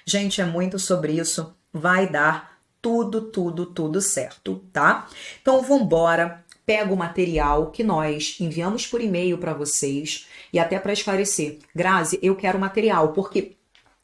Gente, é muito sobre isso. Vai dar tudo certo, tá? Então, vambora. Pega o material que nós enviamos por e-mail para vocês e até para esclarecer. Grazi, eu quero material, porque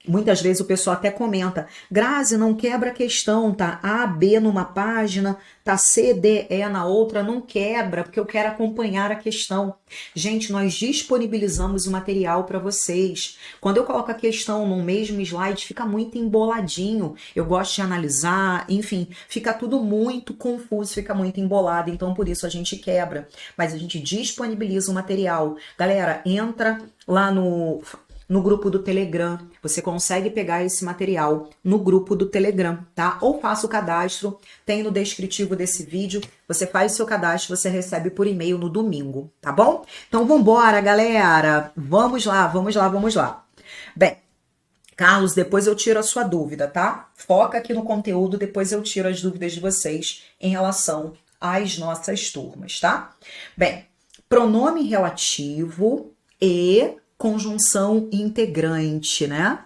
muitas vezes o pessoal até comenta, Grazi, não quebra a questão, tá A, B numa página, tá C, D, E na outra, não quebra, porque eu quero acompanhar a questão. Gente, nós disponibilizamos o material para vocês. Quando eu coloco a questão no mesmo slide, fica muito emboladinho. Eu gosto de analisar, enfim, fica tudo muito confuso, fica muito embolado, então por isso a gente quebra. Mas a gente disponibiliza o material. Galera, entra lá no grupo do Telegram, você consegue pegar esse material no grupo do Telegram, tá? Ou faça o cadastro, tem no descritivo desse vídeo, você faz o seu cadastro, você recebe por e-mail no domingo, tá bom? Então vambora, galera! Vamos lá. Bem, Carlos, depois eu tiro a sua dúvida, tá? Foca aqui no conteúdo, depois eu tiro as dúvidas de vocês em relação às nossas turmas, tá? Bem, pronome relativo e conjunção integrante, né?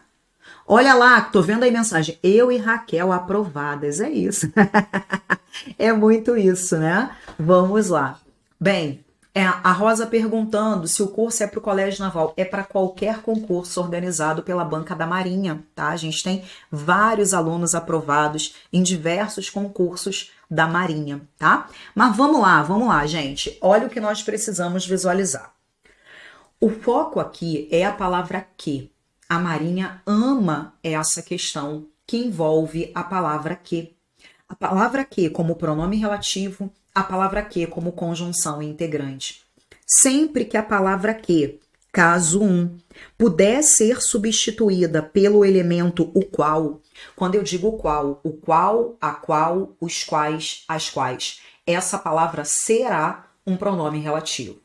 Olha lá, tô vendo aí mensagem. Eu e Raquel aprovadas. É isso. É muito isso, né? Vamos lá. Bem, a Rosa perguntando se o curso é para o Colégio Naval. É para qualquer concurso organizado pela Banca da Marinha, tá? A gente tem vários alunos aprovados em diversos concursos da Marinha, tá? Mas vamos lá, gente. Olha o que nós precisamos visualizar. O foco aqui é a palavra que. A Marinha ama essa questão que envolve a palavra que. A palavra que como pronome relativo, a palavra que como conjunção integrante. Sempre que a palavra que, caso 1, puder ser substituída pelo elemento o qual, quando eu digo o qual, a qual, os quais, as quais, essa palavra será um pronome relativo.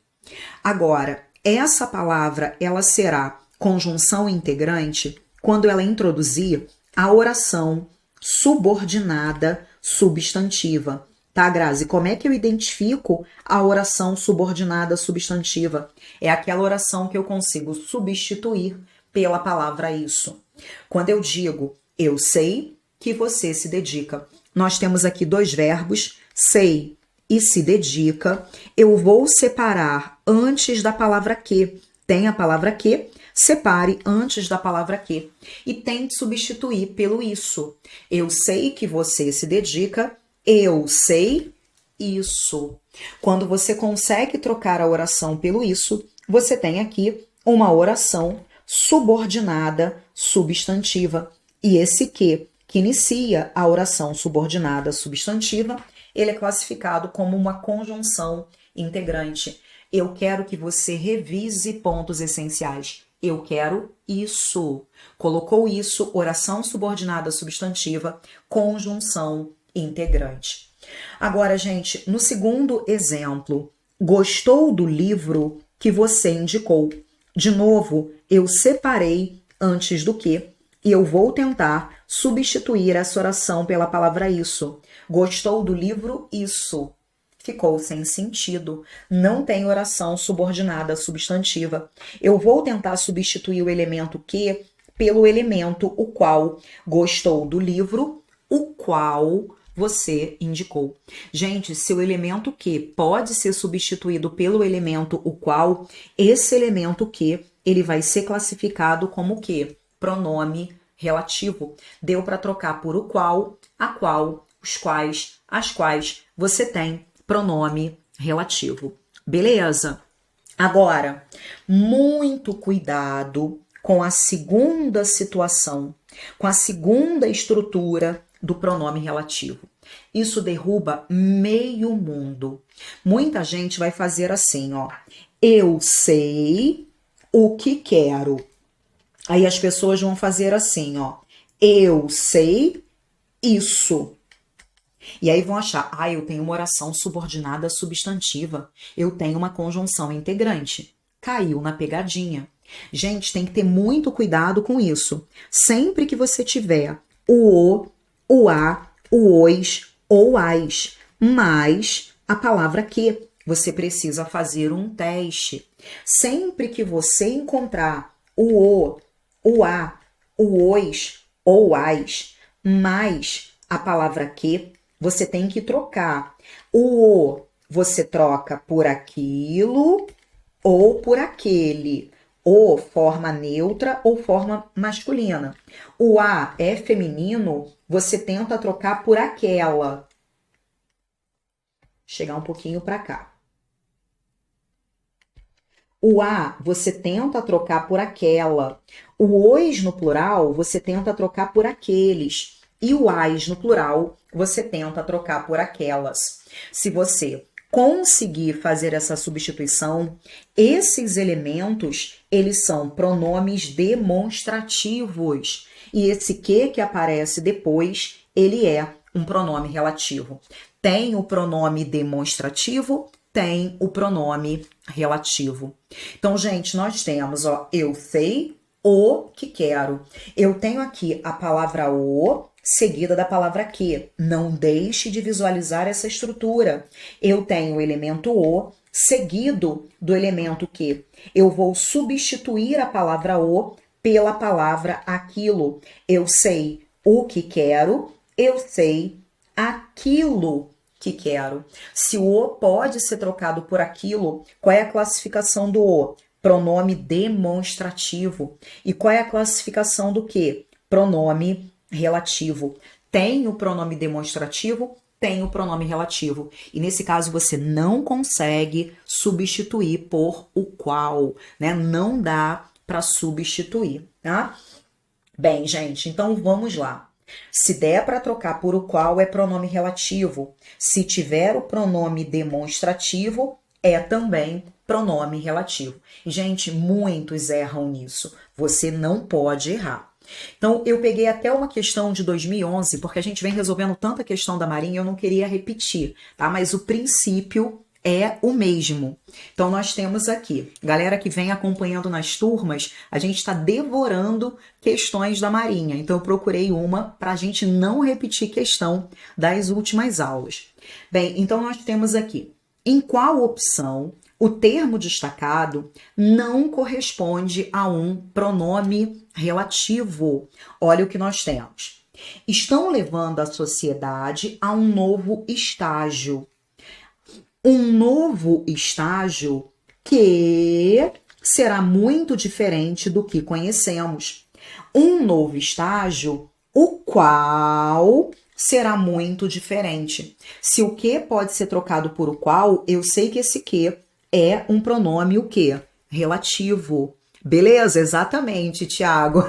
Agora, essa palavra, ela será conjunção integrante quando ela introduzir a oração subordinada substantiva. Tá, Grazi? Como é que eu identifico a oração subordinada substantiva? É aquela oração que eu consigo substituir pela palavra isso. Quando eu digo, eu sei que você se dedica. Nós temos aqui dois verbos, sei e se dedica. Eu vou separar antes da palavra que. Tem a palavra que, separe antes da palavra que. E tente substituir pelo isso. Eu sei que você se dedica, eu sei isso. Quando você consegue trocar a oração pelo isso, você tem aqui uma oração subordinada substantiva. E esse que inicia a oração subordinada substantiva, ele é classificado como uma conjunção integrante. Eu quero que você revise pontos essenciais. Eu quero isso. Colocou isso, oração subordinada substantiva, conjunção integrante. Agora, gente, no segundo exemplo, gostou do livro que você indicou? De novo, eu separei antes do que e eu vou tentar substituir essa oração pela palavra isso. Gostou do livro? Isso. Ficou sem sentido. Não tem oração subordinada substantiva. Eu vou tentar substituir o elemento que pelo elemento o qual. Gostou do livro, o qual você indicou. Gente, se o elemento que pode ser substituído pelo elemento o qual, esse elemento que, ele vai ser classificado como o quê? Pronome relativo. Deu para trocar por o qual, a qual, os quais, as quais. Você tem pronome relativo. Beleza? Agora, muito cuidado com a segunda situação, com a segunda estrutura do pronome relativo. Isso derruba meio mundo. Muita gente vai fazer assim, ó. Eu sei o que quero. Aí as pessoas vão fazer assim, ó. Eu sei isso. E aí vão achar, eu tenho uma oração subordinada substantiva, eu tenho uma conjunção integrante. Caiu na pegadinha. Gente, tem que ter muito cuidado com isso. Sempre que você tiver o a, o os ou as, mais a palavra que, você precisa fazer um teste. Sempre que você encontrar o a, o os ou as, mais a palavra que, você tem que trocar. O você troca por aquilo ou por aquele. O, forma neutra ou forma masculina. O a é feminino, você tenta trocar por aquela. Chegar um pouquinho para cá. O a você tenta trocar por aquela. O os no plural você tenta trocar por aqueles. E o as no plural você tenta trocar por aquelas. Se você conseguir fazer essa substituição, esses elementos, eles são pronomes demonstrativos. E esse que aparece depois, ele é um pronome relativo. Tem o pronome demonstrativo, tem o pronome relativo. Então, gente, nós temos, ó, eu sei o que quero. Eu tenho aqui a palavra o seguida da palavra que. Não deixe de visualizar essa estrutura. Eu tenho o elemento o seguido do elemento que. Eu vou substituir a palavra o pela palavra aquilo. Eu sei o que quero, eu sei aquilo que quero. Se o o pode ser trocado por aquilo, qual é a classificação do o? Pronome demonstrativo. E qual é a classificação do que? Pronome relativo. Tem o pronome demonstrativo, tem o pronome relativo. E nesse caso você não consegue substituir por o qual, né? Não dá para substituir, tá? Bem, gente, então vamos lá. Se der para trocar por o qual, é pronome relativo. Se tiver o pronome demonstrativo, é também pronome relativo. E, gente, muitos erram nisso. Você não pode errar. Então, eu peguei até uma questão de 2011, porque a gente vem resolvendo tanta questão da Marinha, eu não queria repetir, tá? Mas o princípio é o mesmo. Então, nós temos aqui, galera que vem acompanhando nas turmas, a gente está devorando questões da Marinha. Então, eu procurei uma para a gente não repetir questão das últimas aulas. Bem, então nós temos aqui, em qual opção o termo destacado não corresponde a um pronome relativo? Olha o que nós temos. Estão levando a sociedade a um novo estágio. Um novo estágio que será muito diferente do que conhecemos. Um novo estágio, o qual será muito diferente. Se o que pode ser trocado por o qual, eu sei que esse que é um pronome o quê? Relativo. Beleza? Exatamente, Tiago.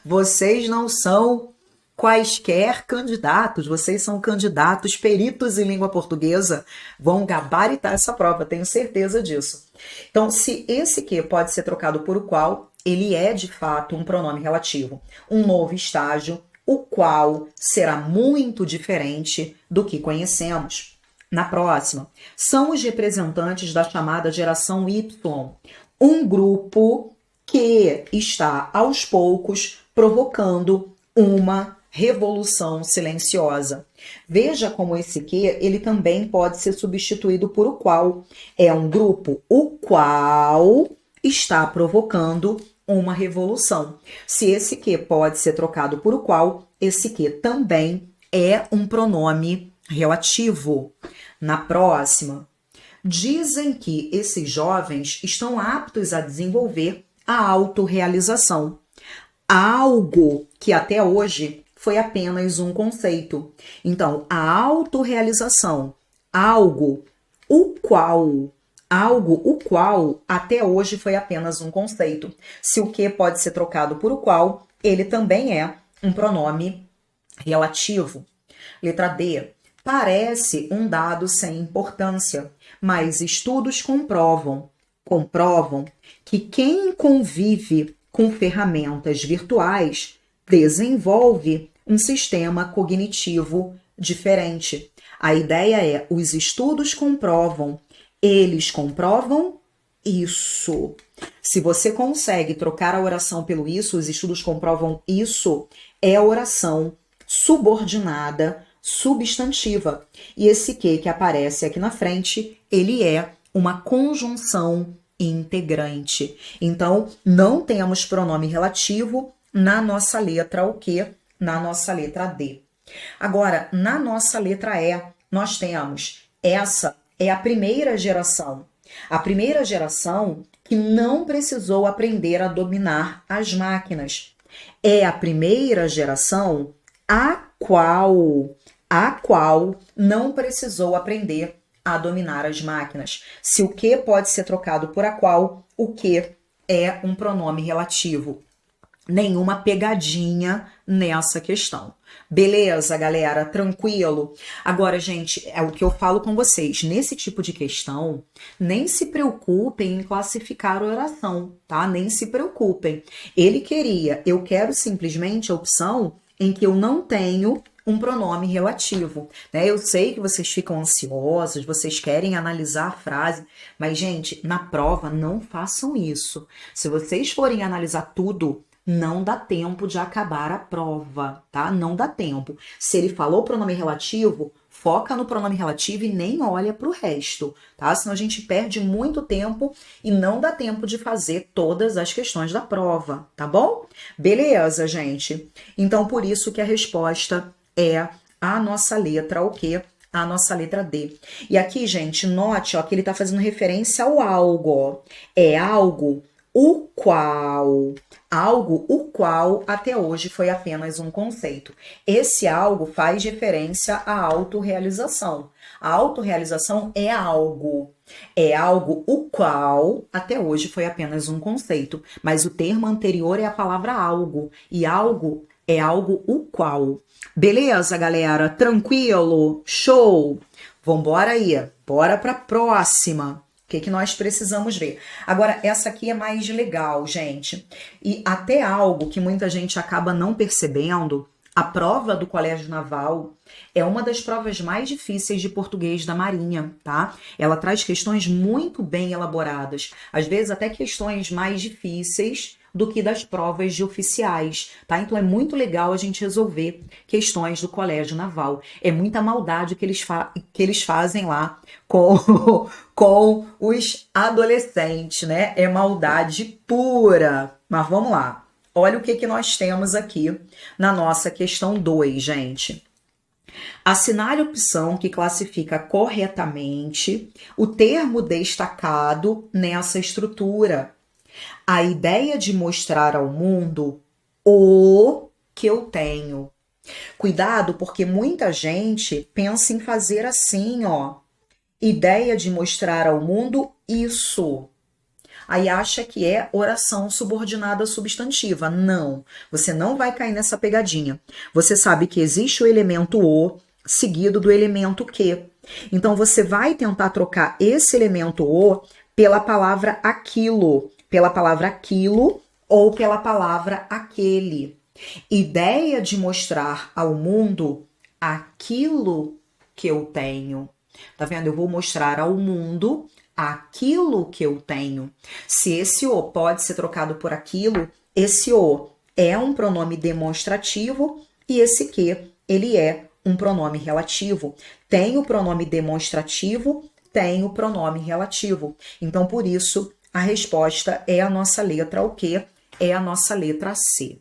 Vocês não são quaisquer candidatos, vocês são candidatos peritos em língua portuguesa, vão gabaritar essa prova, tenho certeza disso. Então, se esse que pode ser trocado por o qual, ele é de fato um pronome relativo. Um novo estágio, o qual será muito diferente do que conhecemos. Na próxima, são os representantes da chamada geração Y, um grupo que está aos poucos provocando uma revolução silenciosa. Veja como esse que, ele também pode ser substituído por o qual. É um grupo o qual está provocando uma revolução. Se esse que pode ser trocado por o qual, esse que também é um pronome relativo. Na próxima, dizem que esses jovens estão aptos a desenvolver a autorrealização. Algo que até hoje foi apenas um conceito. Então, a autorrealização, algo o qual até hoje foi apenas um conceito. Se o que pode ser trocado por o qual, ele também é um pronome relativo. Letra D. Parece um dado sem importância, mas estudos comprovam que quem convive com ferramentas virtuais desenvolve um sistema cognitivo diferente. A ideia é, os estudos comprovam, eles comprovam isso. Se você consegue trocar a oração pelo isso, os estudos comprovam isso, é a oração subordinada, substantiva. E esse que aparece aqui na frente, ele é uma conjunção integrante. Então, não temos pronome relativo na nossa letra o que na nossa letra D. Agora, na nossa letra E, nós temos essa é a primeira geração. A primeira geração que não precisou aprender a dominar as máquinas. É a primeira geração a qual não precisou aprender a dominar as máquinas. Se o que pode ser trocado por a qual, o que é um pronome relativo. Nenhuma pegadinha nessa questão. Beleza, galera? Tranquilo? Agora, gente, é o que eu falo com vocês. Nesse tipo de questão, nem se preocupem em classificar a oração, tá? Nem se preocupem. Ele queria, eu quero simplesmente a opção em que eu não tenho um pronome relativo, né? Eu sei que vocês ficam ansiosos, vocês querem analisar a frase, mas, gente, na prova não façam isso. Se vocês forem analisar tudo, não dá tempo de acabar a prova, tá? Não dá tempo. Se ele falou pronome relativo, foca no pronome relativo e nem olha para o resto, tá? Senão a gente perde muito tempo e não dá tempo de fazer todas as questões da prova, tá bom? Beleza, gente? Então, por isso que a resposta é a nossa letra, o quê? A nossa letra D. E aqui, gente, note, ó, que ele tá fazendo referência ao algo, ó. É algo o qual até hoje foi apenas um conceito. Esse algo faz referência à autorrealização. A autorrealização é algo o qual até hoje foi apenas um conceito, mas o termo anterior é a palavra algo, e algo é algo o qual. Beleza, galera? Tranquilo? Show? Vambora aí, bora pra próxima. O que nós precisamos ver? Agora, essa aqui é mais legal, gente. E até algo que muita gente acaba não percebendo, a prova do Colégio Naval é uma das provas mais difíceis de português da Marinha, tá? Ela traz questões muito bem elaboradas, às vezes até questões mais difíceis do que das provas de oficiais, tá? Então é muito legal a gente resolver questões do Colégio Naval. É muita maldade que eles fazem lá com os adolescentes, né? É maldade pura. Mas vamos lá. Olha o que nós temos aqui na nossa questão 2, gente. Assinale a opção que classifica corretamente o termo destacado nessa estrutura. A ideia de mostrar ao mundo o que eu tenho. Cuidado, porque muita gente pensa em fazer assim, ó. Ideia de mostrar ao mundo isso. Aí acha que é oração subordinada substantiva. Não, você não vai cair nessa pegadinha. Você sabe que existe o elemento o seguido do elemento que. Então você vai tentar trocar esse elemento o pela palavra aquilo ou pela palavra aquele. Ideia de mostrar ao mundo aquilo que eu tenho. Tá vendo? Eu vou mostrar ao mundo aquilo que eu tenho. Se esse o pode ser trocado por aquilo, esse o é um pronome demonstrativo e esse que, ele é um pronome relativo. Tem o pronome demonstrativo, tem o pronome relativo. Então, por isso, a resposta é a nossa letra o quê? É a nossa letra C.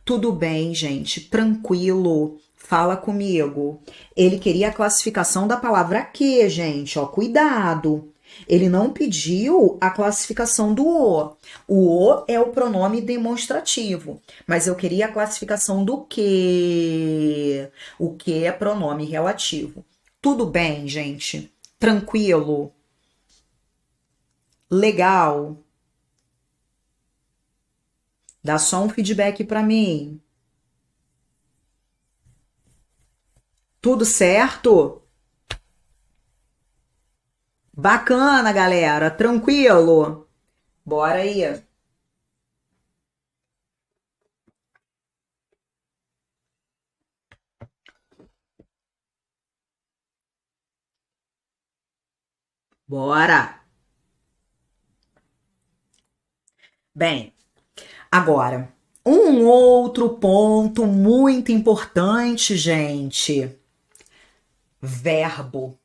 Tudo bem, gente? Tranquilo? Fala comigo. Ele queria a classificação da palavra que, gente, ó, cuidado. Ele não pediu a classificação do o. O o é o pronome demonstrativo, mas eu queria a classificação do que. O que é pronome relativo. Tudo bem, gente? Tranquilo? Legal? Dá só um feedback para mim. Tudo certo? Bacana, galera. Tranquilo? Bora aí. Bora. Bem, agora, um outro ponto muito importante, gente. Verbo.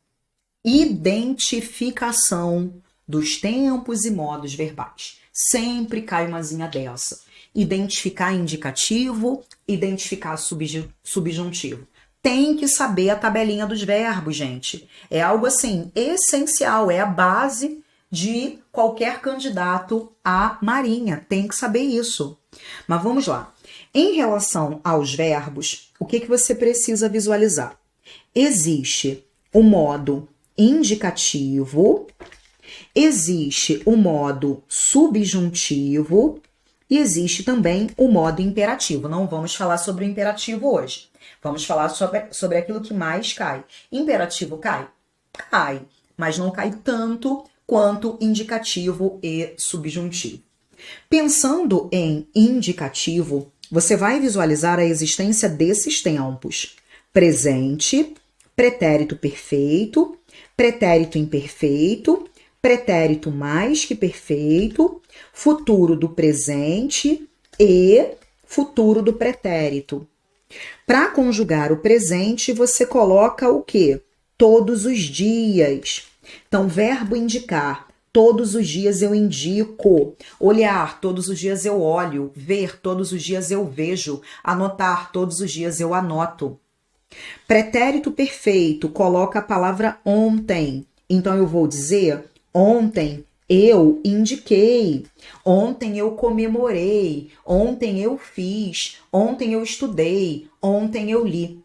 Identificação dos tempos e modos verbais. Sempre cai umazinha dessa. identificar indicativo, identificar subjuntivo. Tem que saber a tabelinha dos verbos, gente. É algo assim essencial, é a base de qualquer candidato à Marinha. Tem que saber isso. Mas vamos lá. Em relação aos verbos, o que você precisa visualizar? Existe o modo indicativo, existe o modo subjuntivo e existe também o modo imperativo. Não vamos falar sobre o imperativo hoje. Vamos falar sobre aquilo que mais cai. Imperativo cai? Cai, mas não cai tanto quanto indicativo e subjuntivo. Pensando em indicativo, você vai visualizar a existência desses tempos: presente, pretérito perfeito, pretérito imperfeito, pretérito mais que perfeito, futuro do presente e futuro do pretérito. Para conjugar o presente, você coloca o quê? Todos os dias. Então, verbo indicar. Todos os dias eu indico. Olhar, todos os dias eu olho. Ver, todos os dias eu vejo. Anotar, todos os dias eu anoto. Pretérito perfeito, coloca a palavra ontem. Então, eu vou dizer, ontem eu indiquei, ontem eu comemorei, ontem eu fiz, ontem eu estudei, ontem eu li.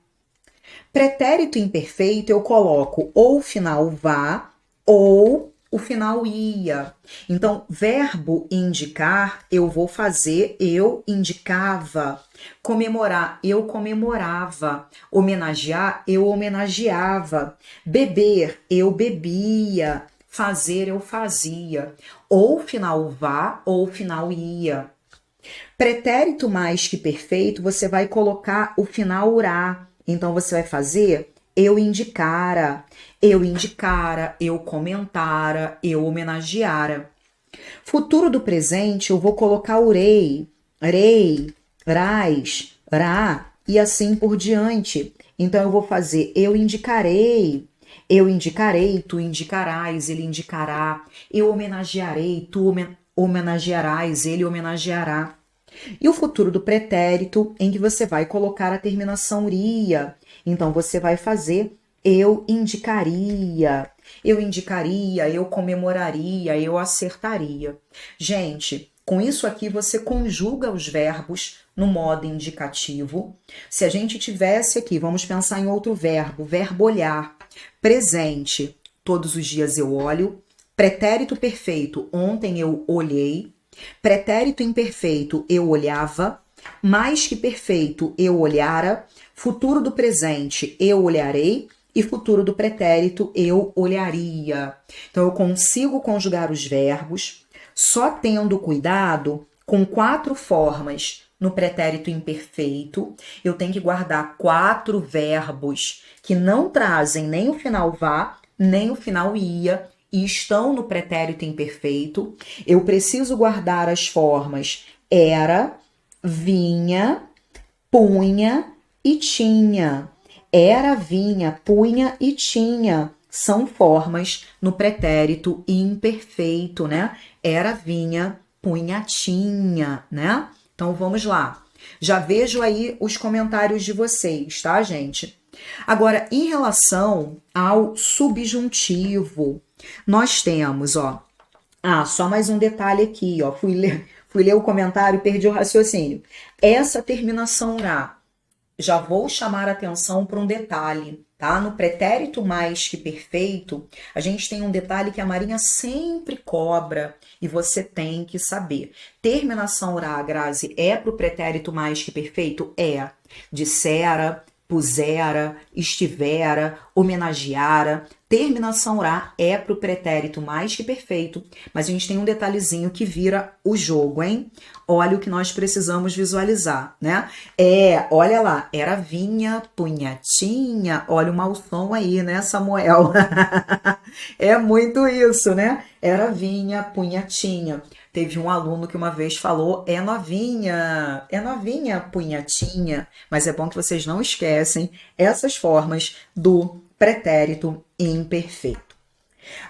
Pretérito imperfeito, eu coloco ou o final vá ou o final ia. Então, verbo indicar, eu vou fazer eu indicava. Comemorar, eu comemorava. Homenagear, eu homenageava. Beber, eu bebia. Fazer, eu fazia. Ou final vá ou final ia. Pretérito mais que perfeito, você vai colocar o final urá. Então, você vai fazer eu indicara, eu comentara, eu homenageara. Futuro do presente, eu vou colocar urei, rei, rais, rá e assim por diante. Então, eu vou fazer eu indicarei, tu indicarás, ele indicará, eu homenagearei, tu homenagearás, ele homenageará. E o futuro do pretérito, em que você vai colocar a terminação ria. Então, você vai fazer eu indicaria, eu comemoraria, eu acertaria. Gente, com isso aqui você conjuga os verbos no modo indicativo. Se a gente tivesse aqui, vamos pensar em outro verbo, verbo olhar. Presente, todos os dias eu olho. Pretérito perfeito, ontem eu olhei. Pretérito imperfeito, eu olhava. Mais que perfeito, eu olhara. Futuro do presente, eu olharei. E futuro do pretérito, eu olharia. Então, eu consigo conjugar os verbos só tendo cuidado com 4 formas no pretérito imperfeito. Eu tenho que guardar 4 verbos que não trazem nem o final vá, nem o final ia, e estão no pretérito imperfeito. Eu preciso guardar as formas era, vinha, punha e tinha. Era, vinha, punha e tinha. São formas no pretérito imperfeito, né? Era, vinha, punha, tinha, né? Então, vamos lá. Já vejo aí os comentários de vocês, tá, gente? Agora, em relação ao subjuntivo, nós temos, ó... Ah, só mais um detalhe aqui, ó. Fui ler o comentário e perdi o raciocínio. Essa terminação rá, já vou chamar a atenção para um detalhe, tá? No pretérito mais que perfeito, a gente tem um detalhe que a Marinha sempre cobra e você tem que saber. Terminação rá, Grazi, é para o pretérito mais que perfeito? É. Dissera, pusera, estivera, homenageara. Terminação rá é para o pretérito mais que perfeito, mas a gente tem um detalhezinho que vira o jogo, hein? Olha o que nós precisamos visualizar, né? Olha lá, era, vinha, punha, tinha. Olha o malfão aí, né, Samuel? É muito isso, né? Era, vinha, punha, tinha. Teve um aluno que uma vez falou, é novinha, punhatinha. Mas é bom que vocês não esquecem essas formas do pretérito imperfeito.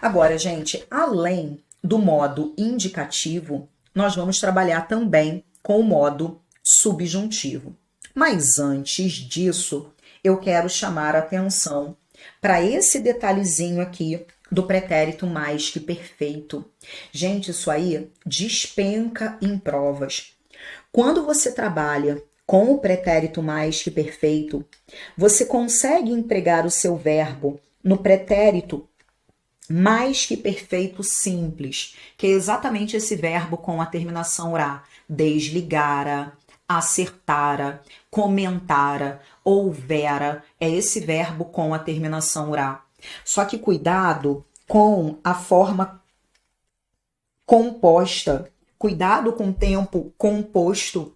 Agora, gente, além do modo indicativo, nós vamos trabalhar também com o modo subjuntivo. Mas antes disso, eu quero chamar a atenção para esse detalhezinho aqui do pretérito mais que perfeito. Gente, isso aí despenca em provas. Quando você trabalha com o pretérito mais que perfeito, você consegue empregar o seu verbo no pretérito mais que perfeito simples, que é exatamente esse verbo com a terminação ra. Desligara, acertara, comentara, houvera. É esse verbo com a terminação ra. Só que cuidado com a forma composta. Cuidado com o tempo composto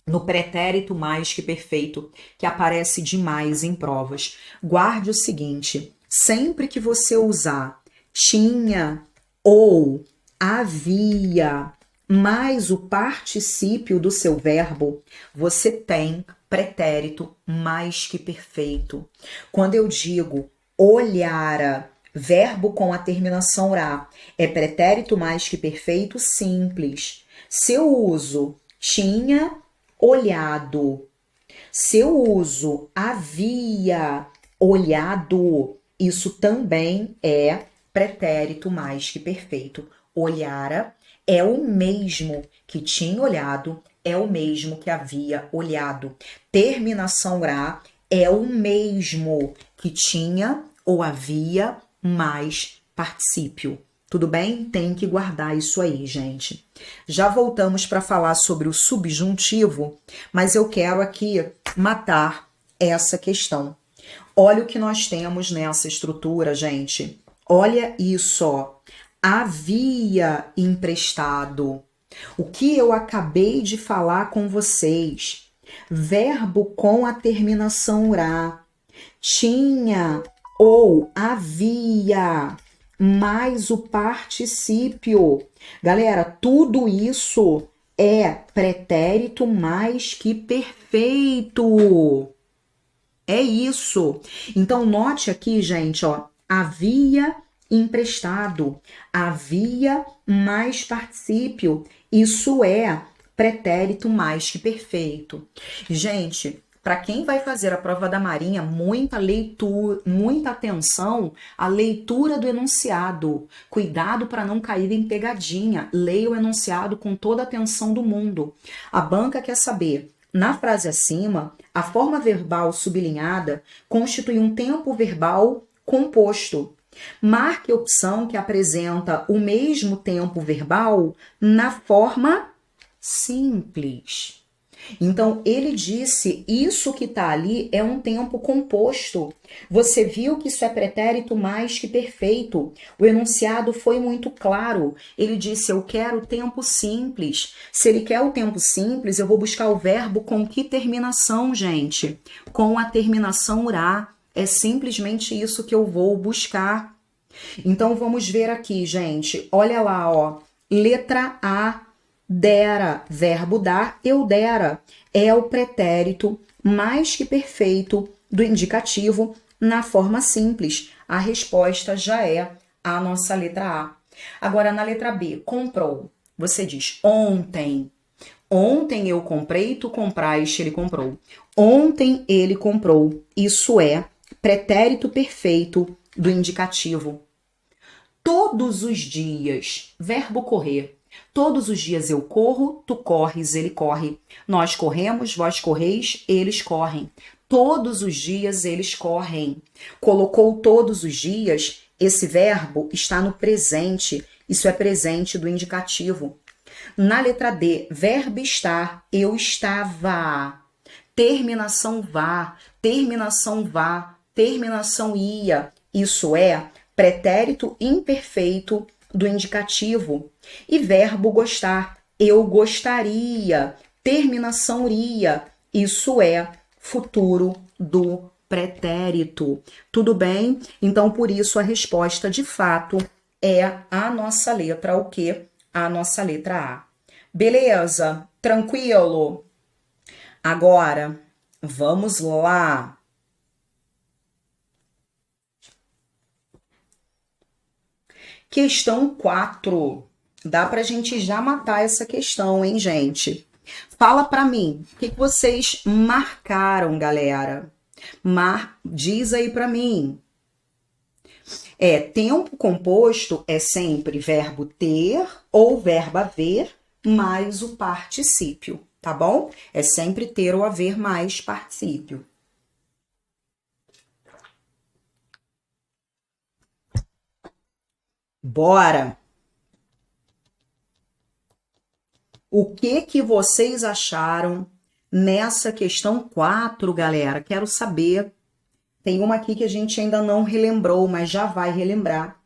no pretérito mais que perfeito, que aparece demais em provas. Guarde o seguinte: sempre que você usar tinha ou havia mais o particípio do seu verbo, você tem pretérito mais que perfeito. Quando eu digo olhara, verbo com a terminação ra, é pretérito mais que perfeito simples. Se eu uso tinha olhado, se eu uso havia olhado, isso também é pretérito mais que perfeito. Olhara é o mesmo que tinha olhado, é o mesmo que havia olhado. Terminação ra é o mesmo que tinha ou havia mais particípio. Tudo bem? Tem que guardar isso aí, gente. Já voltamos para falar sobre o subjuntivo, mas eu quero aqui matar essa questão. Olha o que nós temos nessa estrutura, gente. Olha isso, ó. Havia emprestado. O que eu acabei de falar com vocês. Verbo com a terminação ra. Tinha ou havia mais o particípio. Galera, tudo isso é pretérito mais que perfeito. É isso. Então, note aqui, gente, ó. Havia emprestado. Havia mais particípio. Isso é pretérito mais que perfeito. Gente, para quem vai fazer a prova da Marinha, muita leitura, muita atenção à leitura do enunciado. Cuidado para não cair em pegadinha. Leia o enunciado com toda a atenção do mundo. A banca quer saber. Na frase acima, a forma verbal sublinhada constitui um tempo verbal composto. Marque a opção que apresenta o mesmo tempo verbal na forma simples. Então, ele disse, isso que está ali é um tempo composto. Você viu que isso é pretérito mais que perfeito. O enunciado foi muito claro. Ele disse, eu quero o tempo simples. Se ele quer o tempo simples, eu vou buscar o verbo com que terminação, gente? Com a terminação ra. É simplesmente isso que eu vou buscar. Então, vamos ver aqui, gente. Olha lá, ó. Letra A. Dera, verbo dar, eu dera, é o pretérito mais que perfeito do indicativo na forma simples. A resposta já é a nossa letra A. Agora, na letra B, comprou. Você diz ontem. Ontem eu comprei, tu compraste, ele comprou. Ontem ele comprou. Isso é pretérito perfeito do indicativo. Todos os dias, verbo correr. Todos os dias eu corro, tu corres, ele corre. Nós corremos, vós correis, eles correm. Todos os dias eles correm. Colocou todos os dias, esse verbo está no presente. Isso é presente do indicativo. Na letra D, verbo estar, eu estava. Terminação vá, terminação vá, terminação ia. Isso é pretérito imperfeito do indicativo. E verbo gostar, eu gostaria, terminação iria, isso é futuro do pretérito. Tudo bem? Então, por isso, a resposta, de fato, é a nossa letra, o quê? A nossa letra A. Beleza? Tranquilo? Agora, vamos lá. Questão 4. Dá pra gente já matar essa questão, hein, gente? Fala pra mim, o que vocês marcaram, galera? Diz aí pra mim. Tempo composto é sempre verbo ter ou verbo haver mais o particípio, tá bom? É sempre ter ou haver mais particípio. Bora! O que vocês acharam nessa questão 4, galera? Quero saber. Tem uma aqui que a gente ainda não relembrou, mas já vai relembrar.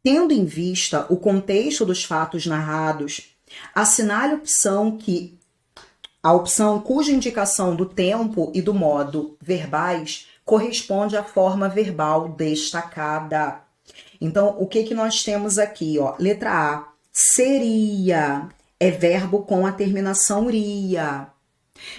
Tendo em vista o contexto dos fatos narrados, assinale a opção cuja indicação do tempo e do modo verbais corresponde à forma verbal destacada. Então, o que nós temos aqui, ó? Letra A, seria, é verbo com a terminação ria.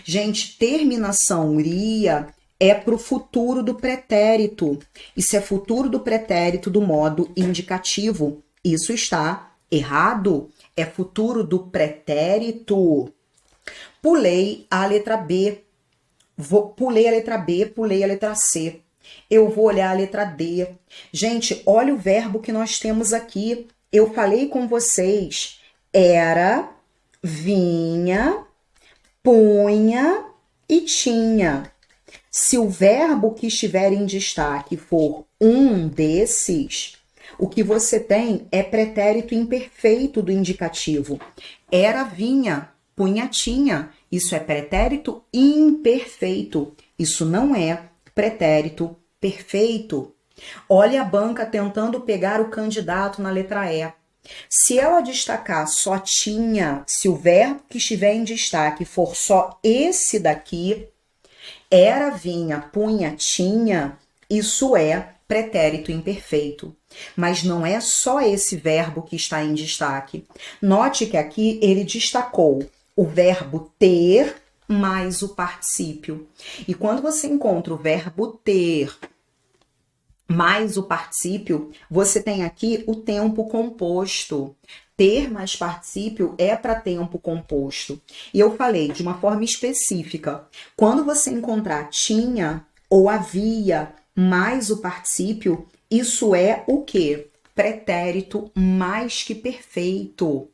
Gente, terminação ria é para o futuro do pretérito. Isso é futuro do pretérito do modo indicativo. Isso está errado. É futuro do pretérito. Pulei a letra B. Pulei a letra B, pulei a letra C. Eu vou olhar a letra D. Gente, olha o verbo que nós temos aqui. Eu falei com vocês. Era, vinha, punha e tinha. Se o verbo que estiver em destaque for um desses, o que você tem é pretérito imperfeito do indicativo. Era, vinha, punha, tinha. Isso é pretérito imperfeito. Isso não é pretérito perfeito. Olha a banca tentando pegar o candidato na letra E. Se ela destacar só tinha, se o verbo que estiver em destaque for só esse daqui, era, vinha, punha, tinha, isso é pretérito imperfeito. Mas não é só esse verbo que está em destaque. Note que aqui ele destacou o verbo ter mais o particípio. E quando você encontra o verbo ter mais o particípio, você tem aqui o tempo composto. Ter mais particípio é para tempo composto. E eu falei de uma forma específica. Quando você encontrar tinha ou havia mais o particípio, isso é o quê? Pretérito mais que perfeito.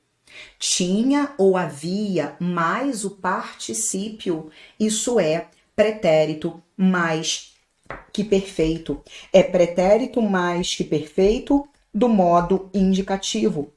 Tinha ou havia mais o particípio, isso é pretérito mais que perfeito. É pretérito mais que perfeito do modo indicativo.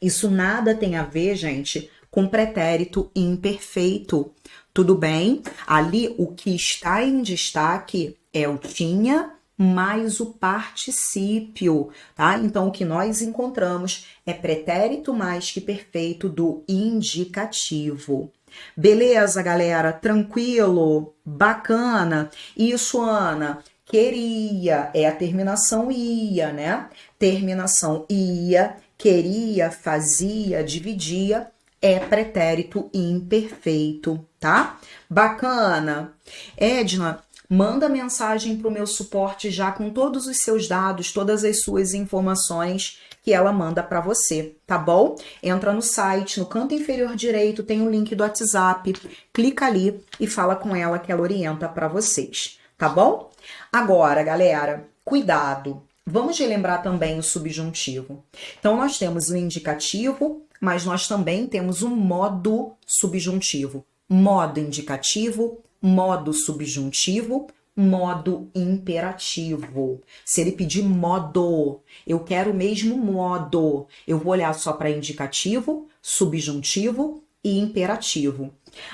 Isso nada tem a ver, gente, com pretérito imperfeito. Tudo bem? Ali o que está em destaque é o tinha mais o particípio, tá? Então o que nós encontramos é pretérito mais que perfeito do indicativo. Beleza, galera? Tranquilo? Bacana? Isso, Ana. Queria é a terminação ia, né? Terminação ia, queria, fazia, dividia é pretérito imperfeito, tá? Bacana. Edna, manda mensagem para o meu suporte já com todos os seus dados, todas as suas informações que ela manda para você, tá bom? Entra no site, no canto inferior direito tem o link do WhatsApp, clica ali e fala com ela que ela orienta para vocês, tá bom? Agora, galera, cuidado. Vamos relembrar também o subjuntivo. Então, nós temos o indicativo, mas nós também temos o modo subjuntivo. Modo indicativo, modo subjuntivo, modo imperativo. Se ele pedir modo, eu quero o mesmo modo. Eu vou olhar só para indicativo, subjuntivo e imperativo.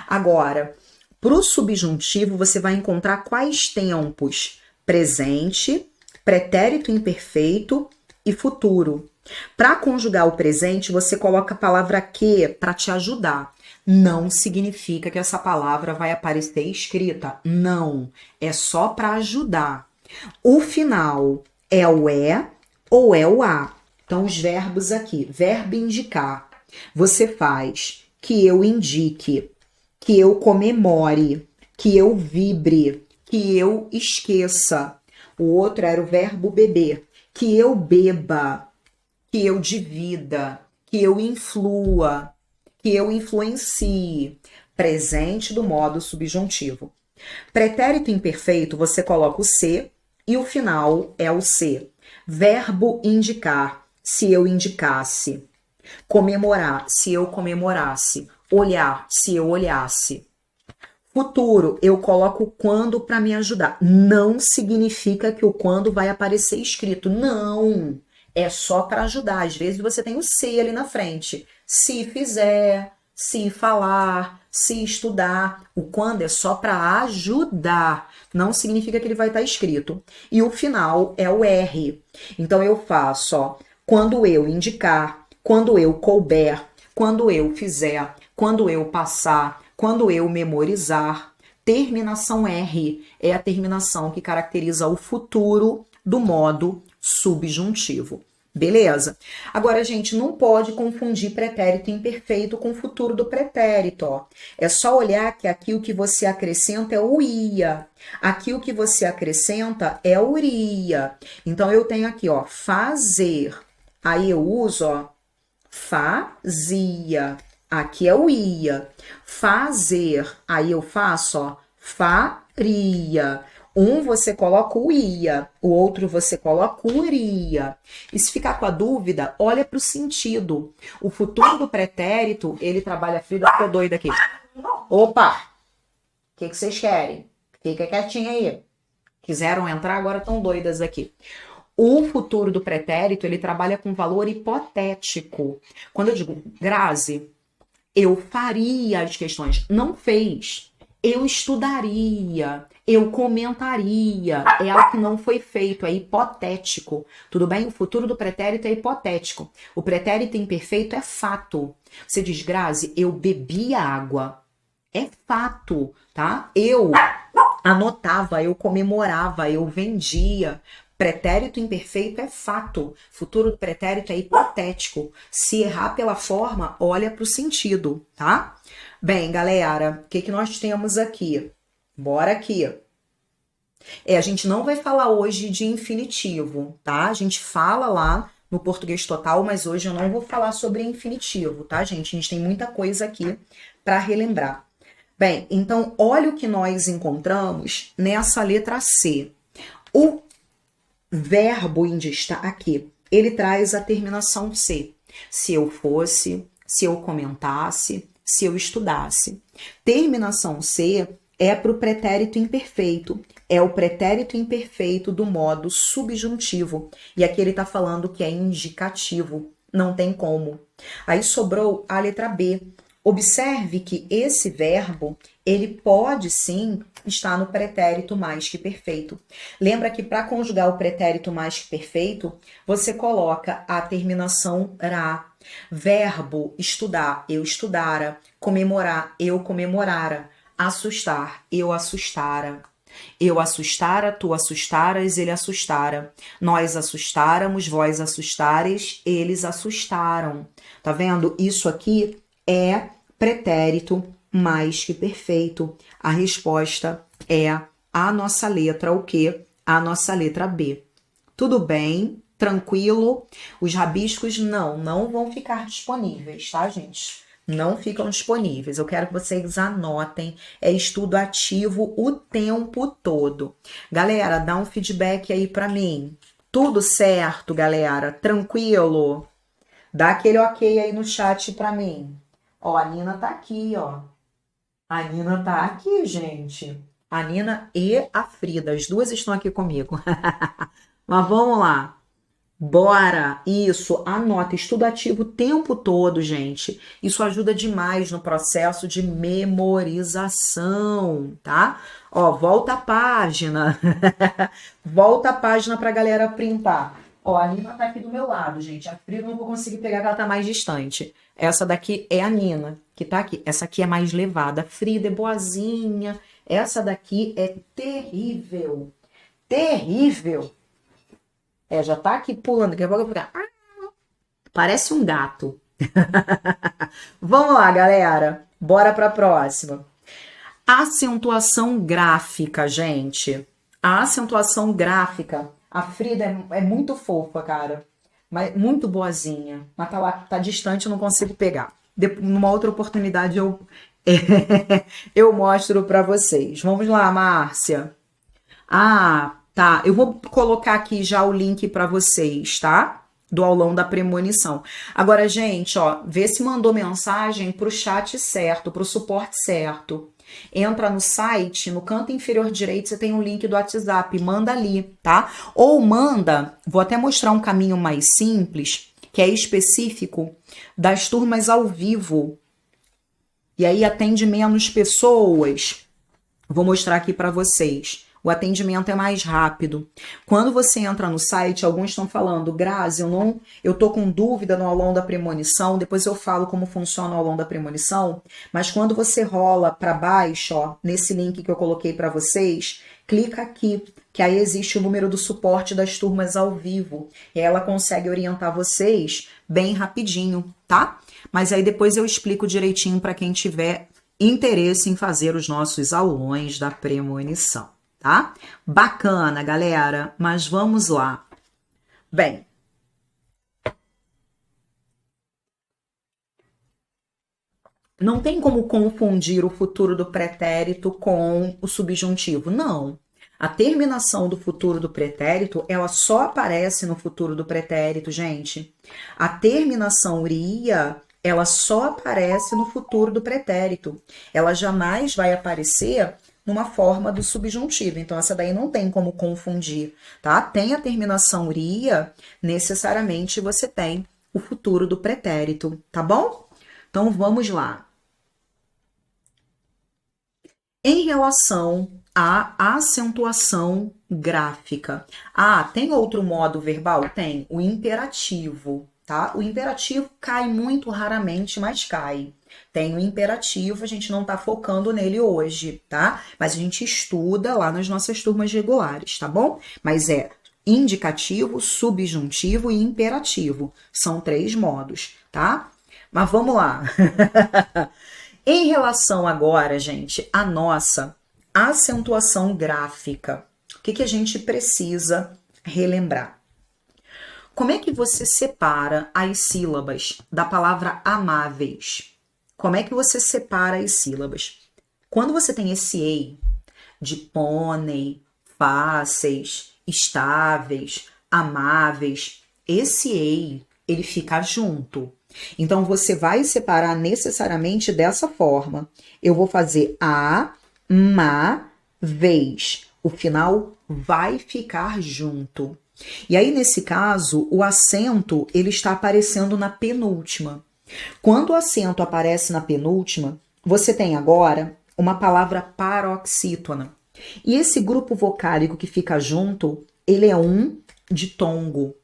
Agora, para o subjuntivo, você vai encontrar quais tempos? Presente, pretérito imperfeito e futuro. Para conjugar o presente, você coloca a palavra que para te ajudar. Não significa que essa palavra vai aparecer escrita. Não, é só para ajudar. O final é o é ou é o a. Então, os verbos aqui. Verbo indicar. Você faz que eu indique, que eu comemore, que eu vibre, que eu esqueça. O outro era o verbo beber. Que eu beba, que eu divida, que eu influa, que eu influencie. presente do modo subjuntivo. Pretérito imperfeito, você coloca o se e o final é o se. Verbo indicar, se eu indicasse. Comemorar, se eu comemorasse. Olhar, se eu olhasse. Futuro, eu coloco o quando para me ajudar. Não significa que o quando vai aparecer escrito. Não, é só para ajudar. Às vezes você tem o se ali na frente. Se fizer, se falar, se estudar. O quando é só para ajudar. Não significa que ele vai estar escrito. E o final é o R. Então eu faço, ó, quando eu indicar, quando eu couber, quando eu fizer, quando eu passar, quando eu memorizar. Terminação R é a terminação que caracteriza o futuro do modo subjuntivo. Beleza? Agora, gente, não pode confundir pretérito imperfeito com o futuro do pretérito, ó. É só olhar que aqui o que você acrescenta é o ia. Aqui o que você acrescenta é o iria. Então, eu tenho aqui, ó, fazer. Aí eu uso, ó, fazia. Aqui é o ia. Fazer. Aí eu faço, ó, faria. Um você coloca o ia, o outro você coloca o iria. E se ficar com a dúvida, olha para o sentido. O futuro do pretérito, ele trabalha... Frida, ficou doida aqui. Opa! O que vocês querem? Fica quietinha aí. Quiseram entrar, agora estão doidas aqui. O futuro do pretérito, ele trabalha com valor hipotético. Quando eu digo, Grazi, eu faria as questões. Não fez. Eu estudaria, eu comentaria, é algo que não foi feito, é hipotético. Tudo bem? O futuro do pretérito é hipotético. O pretérito imperfeito é fato. Você diz, Grazi, eu bebi água. É fato, tá? Eu anotava, eu comemorava, eu vendia. Pretérito imperfeito é fato. Futuro do pretérito é hipotético. Se errar pela forma, olha para o sentido, tá? Bem, galera, o que nós temos aqui? Bora aqui. A gente não vai falar hoje de infinitivo, tá? A gente fala lá no português total, mas hoje eu não vou falar sobre infinitivo, tá, gente? A gente tem muita coisa aqui para relembrar. Bem, então, olha o que nós encontramos nessa letra C. O verbo indistar aqui, ele traz a terminação C. Se eu fosse, se eu comentasse, se eu estudasse. Terminação C é para o pretérito imperfeito. É o pretérito imperfeito do modo subjuntivo. E aqui ele está falando que é indicativo. Não tem como. Aí sobrou a letra B. Observe que esse verbo, ele pode sim estar no pretérito mais que perfeito. Lembra que para conjugar o pretérito mais que perfeito, você coloca a terminação ra. Verbo estudar, eu estudara. Comemorar, eu comemorara. Assustar, eu assustara. Eu assustara, tu assustaras, ele assustara. Nós assustáramos, vós assustares, eles assustaram. Tá vendo? Isso aqui é pretérito mais que perfeito. A resposta é a nossa letra, o quê? A nossa letra B. Tudo bem? Tranquilo? Os rabiscos não vão ficar disponíveis, tá, gente? Não ficam disponíveis. Eu quero que vocês anotem. É estudo ativo o tempo todo. Galera, dá um feedback aí pra mim. Tudo certo, galera? Tranquilo? Dá aquele ok aí no chat pra mim. Ó, a Nina tá aqui, ó. A Nina tá aqui, gente. A Nina e a Frida. As duas estão aqui comigo. Mas vamos lá. Bora! Isso, anota, estudo ativo o tempo todo, gente. Isso ajuda demais no processo de memorização, tá? Ó, volta a página. Volta a página pra galera printar. Ó, a Nina tá aqui do meu lado, gente. A Frida não vou conseguir pegar, que ela tá mais distante. Essa daqui é a Nina, que tá aqui. Essa aqui é mais levada. A Frida é boazinha. Essa daqui é terrível. Terrível. Já tá aqui pulando, daqui a pouco eu vou ficar... Parece um gato. Vamos lá, galera. Bora pra próxima. Acentuação gráfica, gente. A acentuação gráfica. A Frida é muito fofa, cara. Mas muito boazinha. Mas tá lá, tá distante, eu não consigo pegar. Numa outra oportunidade Eu mostro para vocês. Vamos lá, Márcia. Ah, tá. Eu vou colocar aqui já o link para vocês, tá? Do aulão da premonição. Agora, gente, ó, vê se mandou mensagem pro chat certo, pro suporte certo. Entra no site, no canto inferior direito, você tem um link do WhatsApp, manda ali, tá? Ou manda, vou até mostrar um caminho mais simples, que é específico das turmas ao vivo. E aí atende menos pessoas. Vou mostrar aqui para vocês. O atendimento é mais rápido. Quando você entra no site, alguns estão falando, Grazi, eu tô com dúvida no aulão da premonição, depois eu falo como funciona o aulão da premonição, mas quando você rola para baixo, ó, nesse link que eu coloquei para vocês, clica aqui, que aí existe o número do suporte das turmas ao vivo, e ela consegue orientar vocês bem rapidinho, tá? Mas aí depois eu explico direitinho para quem tiver interesse em fazer os nossos aulões da premonição, tá? Bacana, galera, mas vamos lá. Bem, não tem como confundir o futuro do pretérito com o subjuntivo, não. A terminação do futuro do pretérito, ela só aparece no futuro do pretérito, gente. A terminação ria, ela só aparece no futuro do pretérito. Ela jamais vai aparecer numa forma do subjuntivo. Então, essa daí não tem como confundir, tá? Tem a terminação ria, necessariamente você tem o futuro do pretérito, tá bom? Então, vamos lá. Em relação à acentuação gráfica. Ah, tem outro modo verbal? Tem, o imperativo, tá? O imperativo cai muito raramente, mas cai. Tem o imperativo, a gente não tá focando nele hoje, tá? Mas a gente estuda lá nas nossas turmas regulares, tá bom? Mas é indicativo, subjuntivo e imperativo. São 3 modos, tá? Mas vamos lá. Em relação agora, gente, à nossa acentuação gráfica, o que a gente precisa relembrar? Como é que você separa as sílabas da palavra amáveis? Como é que você separa as sílabas? Quando você tem esse ei de pônei, fáceis, estáveis, amáveis, esse ei, ele fica junto. Então, você vai separar necessariamente dessa forma. Eu vou fazer a, ma, vez. O final vai ficar junto. E aí, nesse caso, o acento, ele está aparecendo na penúltima. Quando o acento aparece na penúltima, você tem agora uma palavra paroxítona. E esse grupo vocálico que fica junto, ele é um ditongo.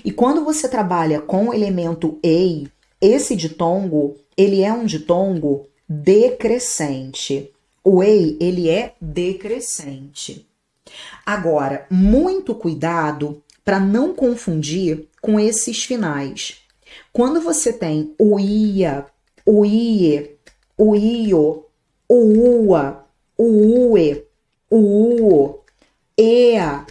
E quando você trabalha com o elemento ei, esse ditongo, ele é um ditongo decrescente. O ei, ele é decrescente. Agora, muito cuidado para não confundir com esses finais. Quando você tem o ia, o ie, o io, o ua, o ue, o uo, ea,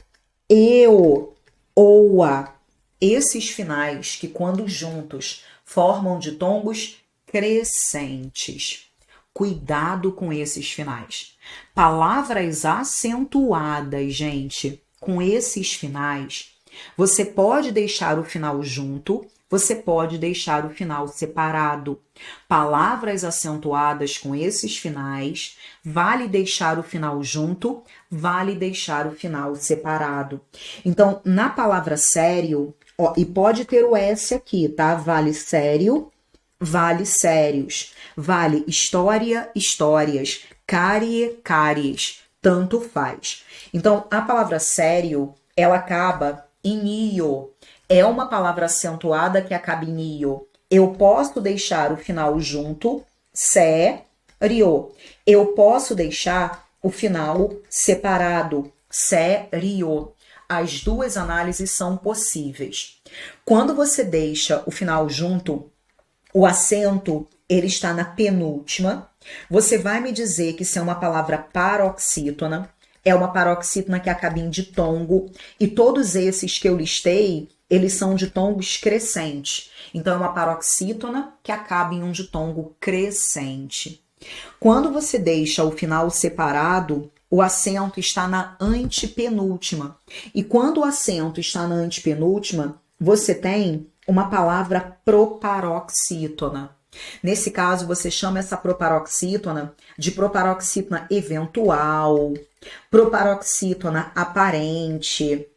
eu, oa, esses finais que quando juntos formam ditongos crescentes. Cuidado com esses finais. Palavras acentuadas, gente, com esses finais, você pode deixar o final junto, você pode deixar o final separado. Palavras acentuadas com esses finais, vale deixar o final junto, vale deixar o final separado. Então, na palavra sério, ó, e pode ter o S aqui, tá? Vale sério, vale sérios, vale história, histórias, cárie, cáries, tanto faz. Então, a palavra sério, ela acaba em io. É uma palavra acentuada que acaba em io. Eu posso deixar o final junto, sério. Eu posso deixar o final separado, sério. As duas análises são possíveis. Quando você deixa o final junto, o acento, ele está na penúltima. Você vai me dizer que isso é uma palavra paroxítona. É uma paroxítona que acaba em ditongo. E todos esses que eu listei, eles são ditongos crescentes. Então, é uma paroxítona que acaba em um ditongo crescente. Quando você deixa o final separado, o acento está na antepenúltima. E quando o acento está na antepenúltima, você tem uma palavra proparoxítona. Nesse caso, você chama essa proparoxítona de proparoxítona eventual, proparoxítona aparente,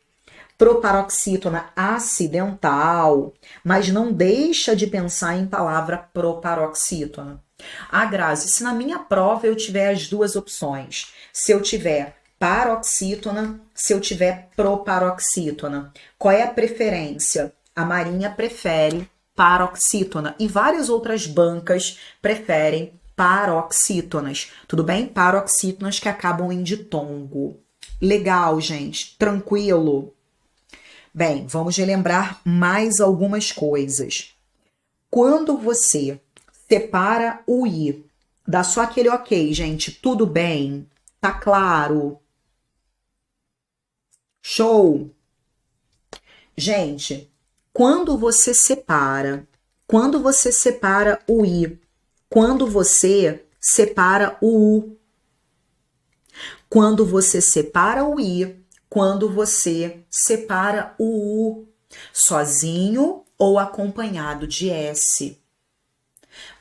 proparoxítona acidental, mas não deixa de pensar em palavra proparoxítona. Ah, Grazi, se na minha prova eu tiver as duas opções, se eu tiver paroxítona, se eu tiver proparoxítona, qual é a preferência? A Marinha prefere paroxítona e várias outras bancas preferem paroxítonas, tudo bem? Paroxítonas que acabam em ditongo. Legal, gente, tranquilo. Bem, vamos relembrar mais algumas coisas. Quando você separa o i, dá só aquele ok, gente, tudo bem? Tá claro? Show! Gente, quando você separa o i, quando você separa o u, quando você separa o i, quando você separa o u, sozinho ou acompanhado de s.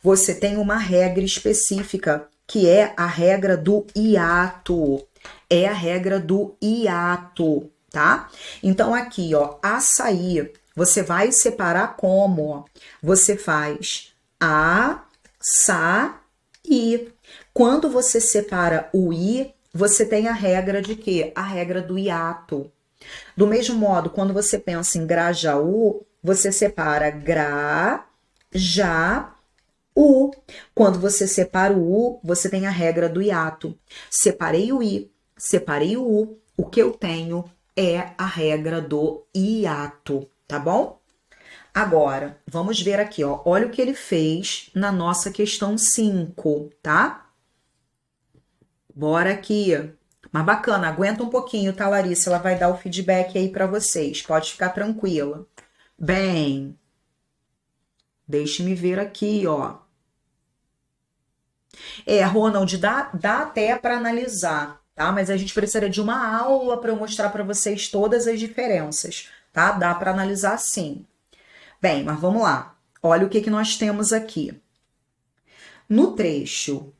Você tem uma regra específica, que é a regra do hiato. É a regra do hiato, tá? Então, aqui, ó, açaí, você vai separar como? Você faz a, sa, i. Quando você separa o i, você tem a regra de quê? A regra do hiato. Do mesmo modo, quando você pensa em Grajaú, você separa gra, já, u. Quando você separa o u, você tem a regra do hiato. Separei o i, separei o u, o que eu tenho é a regra do hiato, tá bom? Agora, vamos ver aqui, ó. Olha o que ele fez na nossa questão 5, tá? Bora aqui. Mas bacana, aguenta um pouquinho, tá, Larissa? Ela vai dar o feedback aí para vocês. Pode ficar tranquila. Bem, deixe-me ver aqui, ó. Ronald, dá até para analisar, tá? Mas a gente precisaria de uma aula para eu mostrar para vocês todas as diferenças, tá? Dá para analisar sim. Bem, mas vamos lá. Olha o que nós temos aqui. No trecho,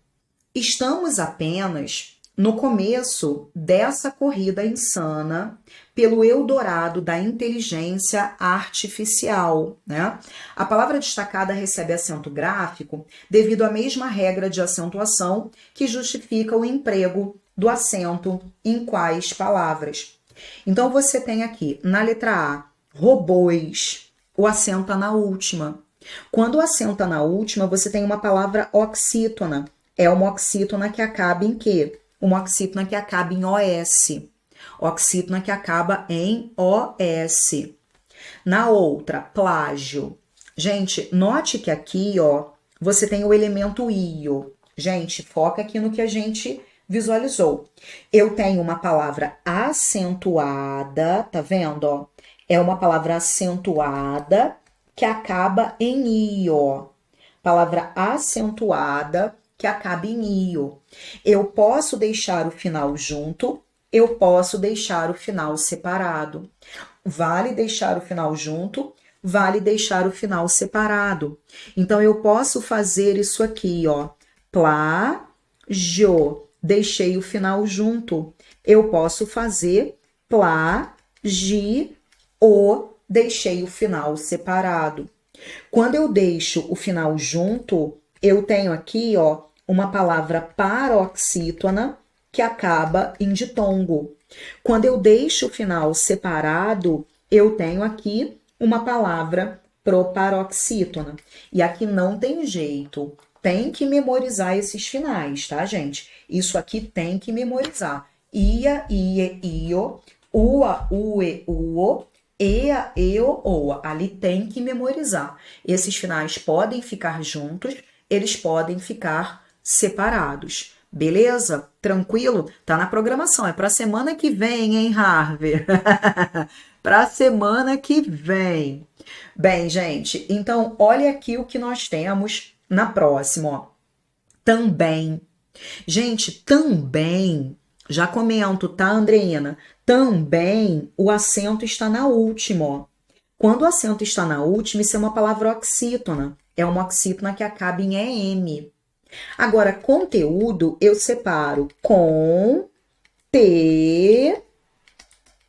estamos apenas no começo dessa corrida insana pelo Eldorado da inteligência artificial, né? A palavra destacada recebe acento gráfico devido à mesma regra de acentuação que justifica o emprego do acento em quais palavras. Então, você tem aqui, na letra A, robôs, o acento tá na última. Quando o acento tá na última, você tem uma palavra oxítona. É uma oxítona que acaba em quê? Uma oxítona que acaba em OS. Oxítona que acaba em OS. Na outra, plágio. Gente, note que aqui, ó, você tem o elemento io. Gente, foca aqui no que a gente visualizou. Eu tenho uma palavra acentuada, tá vendo, ó? É uma palavra acentuada que acaba em io. Palavra acentuada que acaba em io. Eu posso deixar o final junto, eu posso deixar o final separado. Vale deixar o final junto, vale deixar o final separado. Então, eu posso fazer isso aqui, ó. Plágio. Deixei o final junto. Eu posso fazer plagio. Deixei o final separado. Quando eu deixo o final junto, eu tenho aqui, ó, uma palavra paroxítona que acaba em ditongo. Quando eu deixo o final separado, eu tenho aqui uma palavra proparoxítona. E aqui não tem jeito. Tem que memorizar esses finais, tá, gente? Isso aqui tem que memorizar. Ia, ie, io, ua, ue, uo, ea, eu, oa. Ali tem que memorizar. Esses finais podem ficar juntos, eles podem ficar separados. Beleza? Tranquilo? Tá na programação. É para semana que vem, hein, Harvey? Para semana que vem. Bem, gente, então olha aqui o que nós temos na próxima, ó. também. Gente, também, já comento, tá, Andreina? Também o acento está na última, ó. Quando o acento está na última, isso é uma palavra oxítona. É uma oxítona que acaba em EM. Agora, conteúdo, eu separo com, te,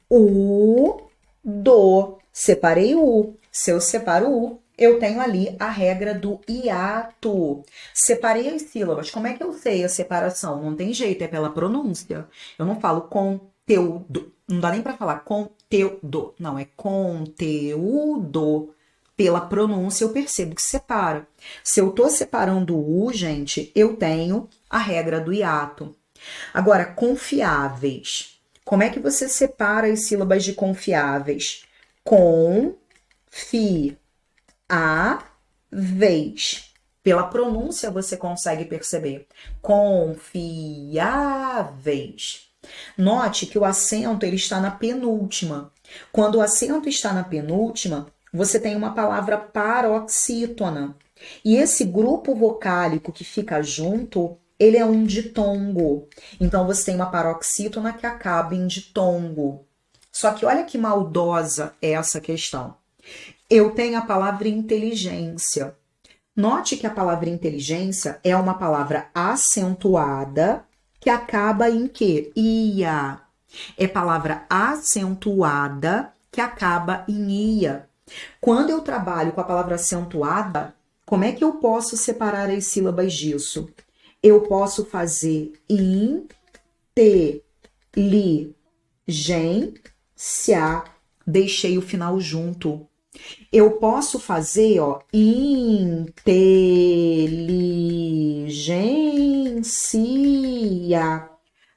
o, do. Separei o U. Se eu separo o U, eu tenho ali a regra do hiato. Separei as sílabas. Como é que eu sei a separação? Não tem jeito, é pela pronúncia. Eu não falo conteúdo. Não dá nem para falar conteúdo. Não, é conteúdo. Pela pronúncia eu percebo que separa. Se eu tô separando o U, gente, eu tenho a regra do hiato. Agora, confiáveis. Como é que você separa as sílabas de confiáveis? Com, fi, a, vez. Pela pronúncia você consegue perceber. Confiáveis. Note que o acento ele está na penúltima. Quando o acento está na penúltima, você tem uma palavra paroxítona. E esse grupo vocálico que fica junto, ele é um ditongo. Então você tem uma paroxítona que acaba em ditongo. Só que olha que maldosa é essa questão. Eu tenho a palavra inteligência. Note que a palavra inteligência é uma palavra acentuada que acaba em quê? Ia. É palavra acentuada que acaba em ia. Quando eu trabalho com a palavra acentuada, como é que eu posso separar as sílabas disso? Eu posso fazer inteligência, deixei o final junto. Eu posso fazer, ó, inteligência,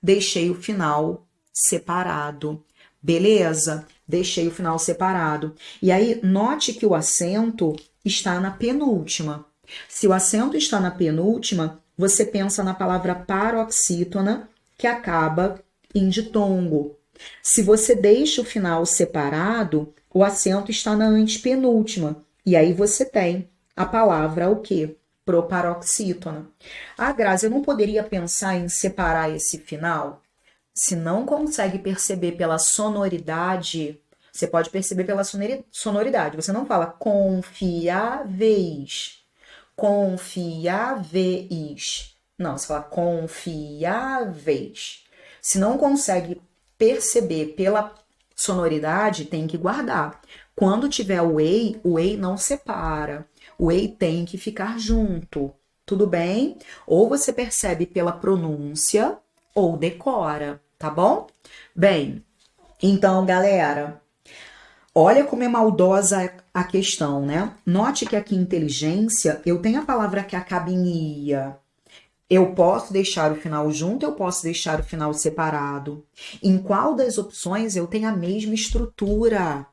deixei o final separado. Beleza? Deixei o final separado. E aí, note que o acento está na penúltima. Se o acento está na penúltima, você pensa na palavra paroxítona, que acaba em ditongo. Se você deixa o final separado, o acento está na antepenúltima. E aí você tem a palavra o quê? Proparoxítona. Ah, Grazi, eu não poderia pensar em separar esse final? Se não consegue perceber pela sonoridade, você pode perceber pela sonoridade. Você não fala confiáveis, confiáveis. Não, você fala confiáveis. Se não consegue perceber pela sonoridade, tem que guardar. Quando tiver o ei não separa. O ei tem que ficar junto. Tudo bem? Ou você percebe pela pronúncia ou decora, tá bom? Bem, então, galera, olha como é maldosa a questão, né? Note que aqui inteligência, eu tenho a palavra que acaba em ia. Eu posso deixar o final junto, eu posso deixar o final separado. Em qual das opções eu tenho a mesma estrutura?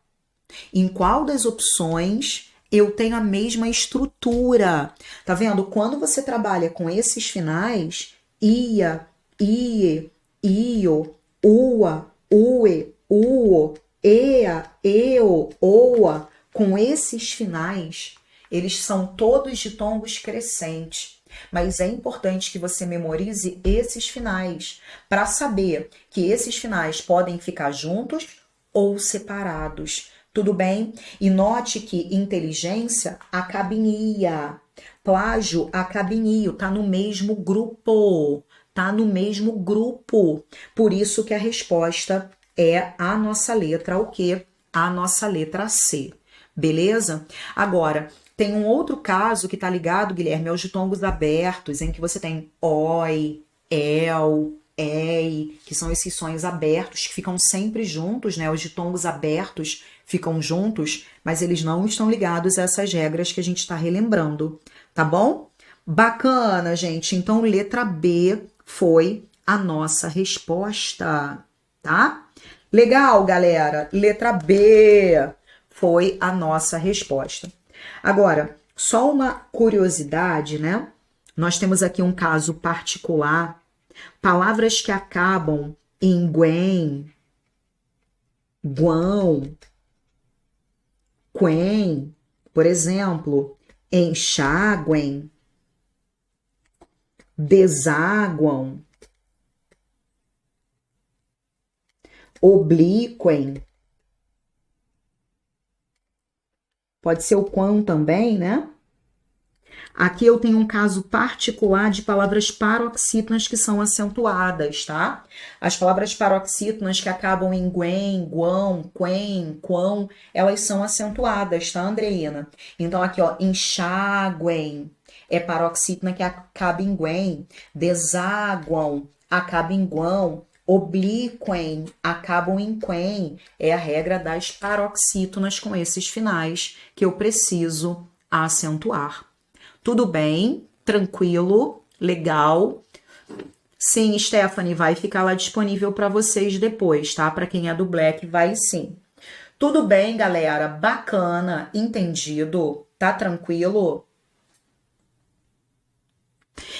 Em qual das opções eu tenho a mesma estrutura? Tá vendo? Quando você trabalha com esses finais, ia, ie, io, ua, ue, uo, ea, eu, oa, com esses finais, eles são todos de tongos crescentes. Mas é importante que você memorize esses finais para saber que esses finais podem ficar juntos ou separados. Tudo bem? E note que inteligência acaba em ia, plágio acaba em io, tá no mesmo grupo. Tá no mesmo grupo. Por isso que a resposta é a nossa letra o quê? A nossa letra C. Beleza? Agora, tem um outro caso que tá ligado, Guilherme, aos ditongos abertos, em que você tem oi, el, ei, que são esses sons abertos que ficam sempre juntos, né? Os ditongos abertos ficam juntos, mas eles não estão ligados a essas regras que a gente está relembrando, tá bom? Bacana, gente. Então, letra B foi a nossa resposta, tá? Legal, galera. Letra B foi a nossa resposta. Agora, só uma curiosidade, né? Nós temos aqui um caso particular. Palavras que acabam em guen, guão, quen, por exemplo, enxáguen, desaguam, oblíquem. Pode ser o quão também, né? Aqui eu tenho um caso particular de palavras paroxítonas que são acentuadas, tá? As palavras paroxítonas que acabam em guen, guão, quen, quão, elas são acentuadas, tá, Andreina? Então aqui, ó, enxaguem é paroxítona que acaba em guen, desaguam acaba em guão, oblíquem acabam em quen. É a regra das paroxítonas com esses finais que eu preciso acentuar. Tudo bem? Tranquilo? Legal? Sim, Stephanie, vai ficar lá disponível para vocês depois, tá? Para quem é do Black, vai sim. Tudo bem, galera? Bacana, entendido? Tá tranquilo?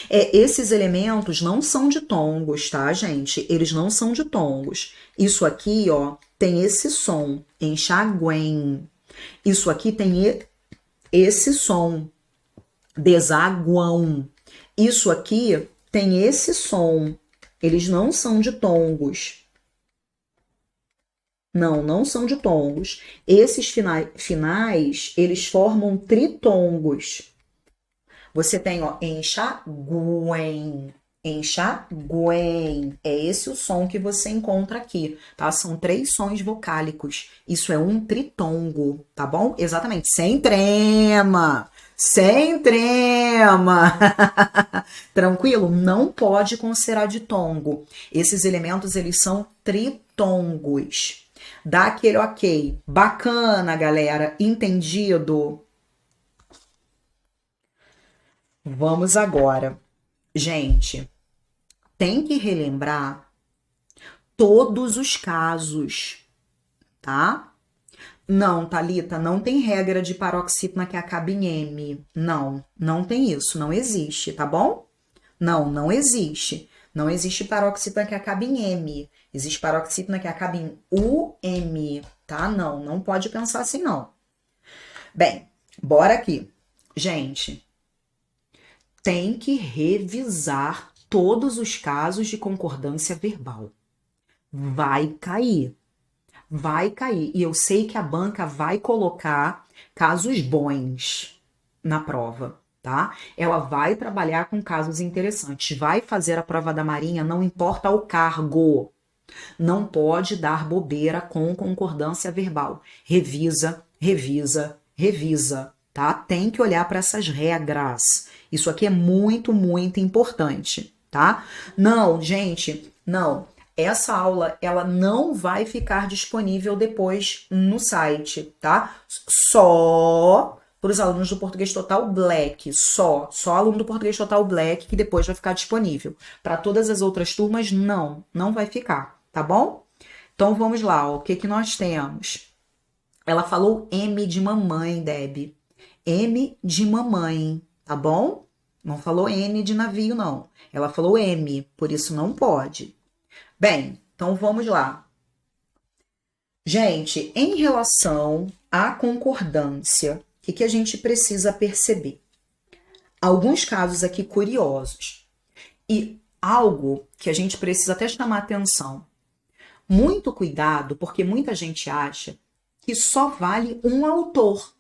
Esses elementos não são ditongos, tá, gente? Eles não são ditongos. Isso aqui, ó, tem esse som, enxaguem. Isso aqui tem esse som, desaguam. Isso aqui tem esse som. Eles não são ditongos. Não são ditongos. Esses finais, eles formam tritongos. Você tem, ó, enxaguem, enxaguem. É esse o som que você encontra aqui, tá? São 3 sons vocálicos. Isso é um tritongo, tá bom? Exatamente. Sem trema. Sem trema. Tranquilo? Não pode considerar ditongo. Esses elementos, eles são tritongos. Dá aquele ok. Bacana, galera. Entendido? Vamos agora. Gente, tem que relembrar todos os casos, tá? Não, Thalita, não tem regra de paroxítona que acaba em M. Não tem isso, não existe, tá bom? Não existe. Não existe paroxítona que acaba em M. Existe paroxítona que acaba em UM, tá? Não pode pensar assim, não. Bem, bora aqui. Gente, tem que revisar todos os casos de concordância verbal. Vai cair. E eu sei que a banca vai colocar casos bons na prova, tá? Ela vai trabalhar com casos interessantes. Vai fazer a prova da Marinha, não importa o cargo. Não pode dar bobeira com concordância verbal. Revisa, tá? Tem que olhar para essas regras. Isso aqui é muito importante, tá? Não, gente, não. Essa aula, ela não vai ficar disponível depois no site, tá? Só para os alunos do Português Total Black, só aluno do Português Total Black que depois vai ficar disponível. Para todas as outras turmas, não vai ficar, tá bom? Então vamos lá, ó, o que nós temos? Ela falou M de mamãe, Deb. M de mamãe, tá bom? Não falou N de navio, não. Ela falou M, por isso não pode. Bem, então vamos lá. Gente, em relação à concordância, o que a gente precisa perceber? Alguns casos aqui curiosos. E algo que a gente precisa até chamar atenção. Muito cuidado, porque muita gente acha que só vale um autor.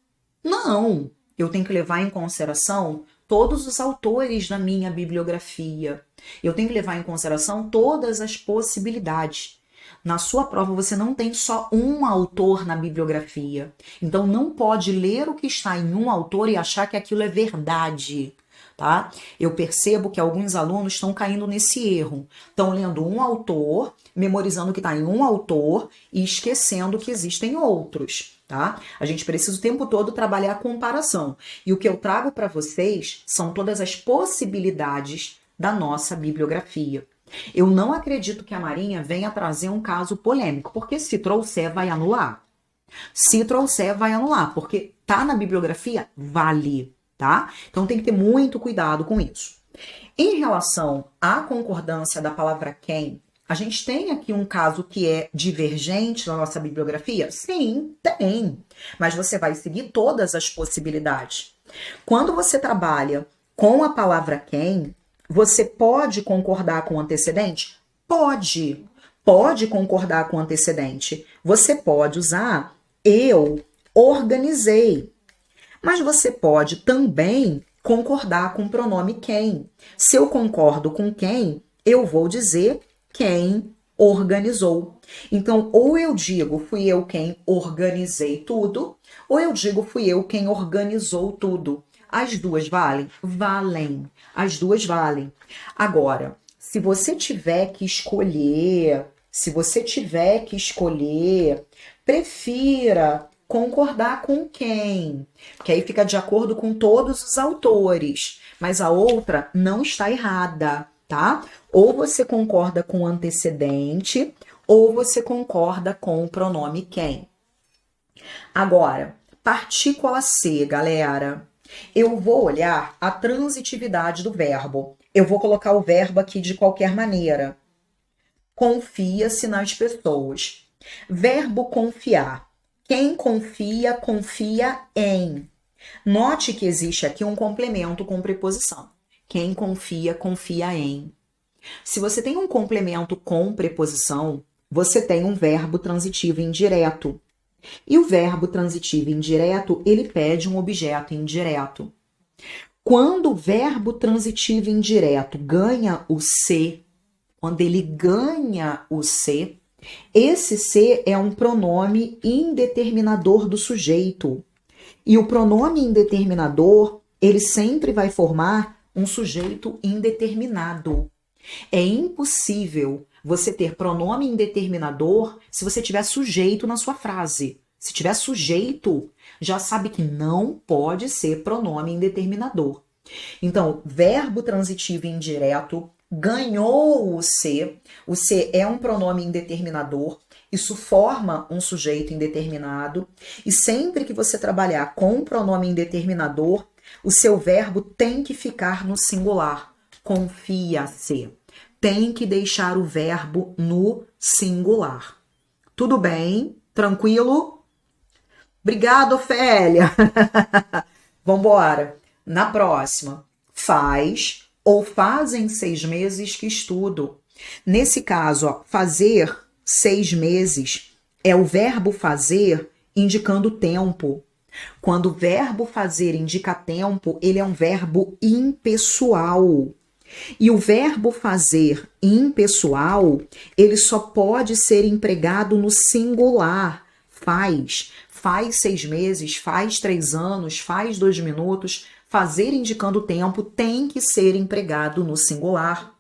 Não, eu tenho que levar em consideração todos os autores da minha bibliografia. Eu tenho que levar em consideração todas as possibilidades. Na sua prova, você não tem só um autor na bibliografia. Então, não pode ler o que está em um autor e achar que aquilo é verdade, tá? Eu percebo que alguns alunos estão caindo nesse erro. Estão lendo um autor, memorizando o que está em um autor e esquecendo que existem outros, tá? A gente precisa o tempo todo trabalhar a comparação. E o que eu trago para vocês são todas as possibilidades da nossa bibliografia. Eu não acredito que a Marinha venha trazer um caso polêmico, porque se trouxer, vai anular. Se trouxer, vai anular, porque tá na bibliografia, vale, tá? Então tem que ter muito cuidado com isso. Em relação à concordância da palavra quem, a gente tem aqui um caso que é divergente na nossa bibliografia? Sim, tem. Mas você vai seguir todas as possibilidades. Quando você trabalha com a palavra quem, Você pode concordar com o antecedente? Pode. Pode concordar com o antecedente. Você pode usar eu organizei. Mas você pode também concordar com o pronome quem. Se eu concordo com quem, eu vou dizer quem organizou. Então, ou eu digo fui eu quem organizei tudo, ou eu digo fui eu quem organizou tudo. As duas valem? Valem. As duas valem. Agora, se você tiver que escolher, prefira concordar com quem? Que aí fica de acordo com todos os autores. Mas a outra não está errada, tá? Ou você concorda com o antecedente, ou você concorda com o pronome quem. Agora, partícula C, galera. Eu vou olhar a transitividade do verbo. Eu vou colocar o verbo aqui de qualquer maneira. Confia-se nas pessoas. Verbo confiar. Quem confia, confia em. Note que existe aqui um complemento com preposição. Quem confia, confia em. Se você tem um complemento com preposição, você tem um verbo transitivo indireto. E o verbo transitivo indireto, ele pede um objeto indireto. Quando o verbo transitivo indireto ganha o C, quando ele ganha o C, esse C é um pronome indeterminador do sujeito. E o pronome indeterminador, ele sempre vai formar um sujeito indeterminado. É impossível você ter pronome indeterminador se você tiver sujeito na sua frase. Se tiver sujeito, já sabe que não pode ser pronome indeterminador. Então, verbo transitivo indireto ganhou o C. O C é um pronome indeterminador. Isso forma um sujeito indeterminado. E sempre que você trabalhar com um pronome indeterminador, o seu verbo tem que ficar no singular. Confia-se. Tem que deixar o verbo no singular. Tudo bem? Tranquilo? Obrigada, Ofélia. Vambora. Na próxima. Faz ou fazem 6 meses que estudo. Nesse caso, ó, fazer 6 meses é o verbo fazer indicando tempo. Quando o verbo fazer indica tempo, ele é um verbo impessoal. E o verbo fazer impessoal, ele só pode ser empregado no singular. Faz 6 meses, faz 3 anos, faz 2 minutos. Fazer indicando tempo tem que ser empregado no singular.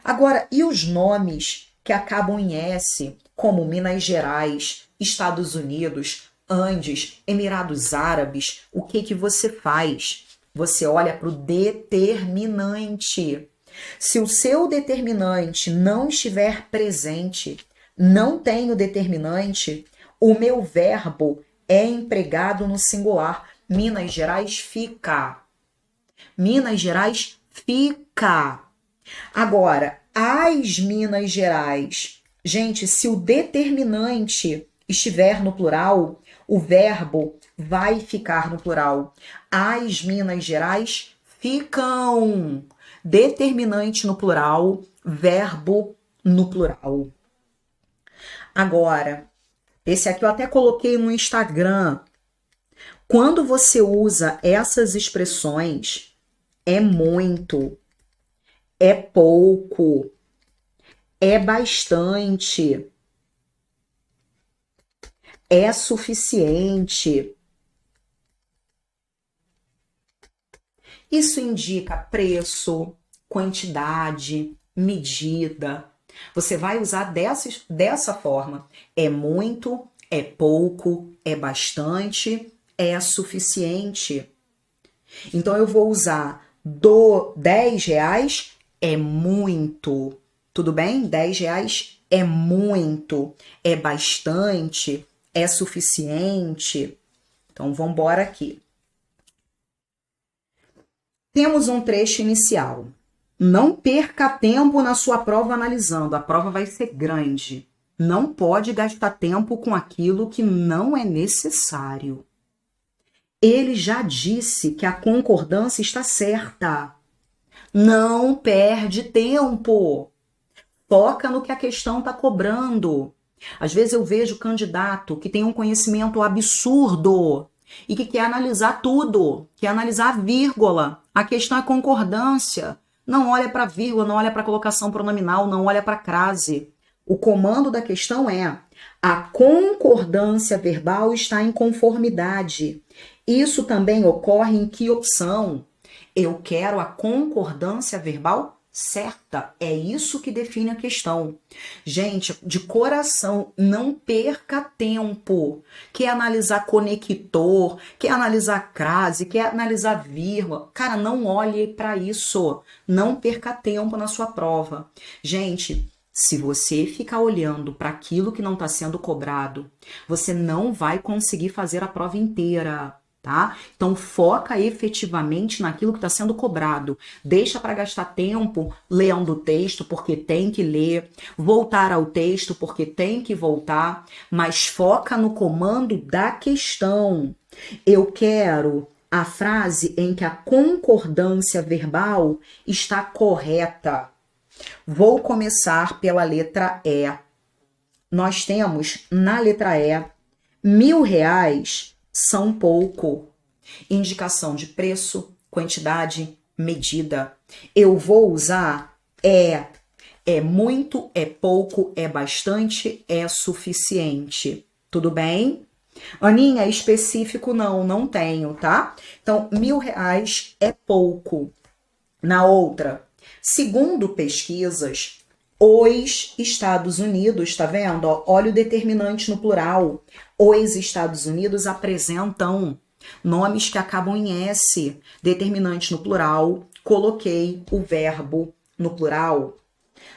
Agora, e os nomes que acabam em S, como Minas Gerais, Estados Unidos, Andes, Emirados Árabes, o que você faz? Você olha para o determinante. Se o seu determinante não estiver presente, não tem o determinante, o meu verbo é empregado no singular. Minas Gerais fica. Minas Gerais fica. Agora, as Minas Gerais. Gente, se o determinante estiver no plural, o verbo vai ficar no plural. As Minas Gerais ficam. Determinante no plural, verbo no plural. Agora, esse aqui eu até coloquei no Instagram. Quando você usa essas expressões, é muito, é pouco, é bastante, é suficiente. Isso indica preço, quantidade, medida. Você vai usar dessa forma. É muito, é pouco, é bastante, é suficiente. Então, eu vou usar do 10 reais é muito. Tudo bem? 10 reais é muito, é bastante, é suficiente. Então, vamos embora aqui. Temos um trecho inicial. Não perca tempo na sua prova analisando. A prova vai ser grande. Não pode gastar tempo com aquilo que não é necessário. Ele já disse que a concordância está certa. Não perde tempo. Foca no que a questão está cobrando. Às vezes eu vejo candidato que tem um conhecimento absurdo e que quer analisar tudo, quer analisar a vírgula. A questão é concordância. Não olha para a vírgula, não olha para a colocação pronominal, não olha para a crase. O comando da questão é: a concordância verbal está em conformidade. Isso também ocorre em que opção? Eu quero a concordância verbal certa. É isso que define a questão. Gente, de coração, não perca tempo. Quer analisar conector, quer analisar crase, quer analisar vírgula. Cara, não olhe para isso. Não perca tempo na sua prova. Gente, se você ficar olhando para aquilo que não está sendo cobrado, você não vai conseguir fazer a prova inteira. Tá? Então foca efetivamente naquilo que está sendo cobrado. Deixa para gastar tempo lendo o texto, porque tem que ler, voltar ao texto, porque tem que voltar, mas foca no comando da questão. Eu quero a frase em que a concordância verbal está correta. Vou começar pela letra E. Nós temos na letra E, R$ 1.000 são pouco. Indicação de preço, quantidade, medida. Eu vou usar é. É muito, é pouco, é bastante, é suficiente. Tudo bem? Aninha, específico não tenho, tá? Então, R$ 1.000 é pouco. Na outra, segundo pesquisas, os Estados Unidos, tá vendo? Ó, olha o determinante no plural. Os Estados Unidos apresentam nomes que acabam em S. Determinante no plural, coloquei o verbo no plural.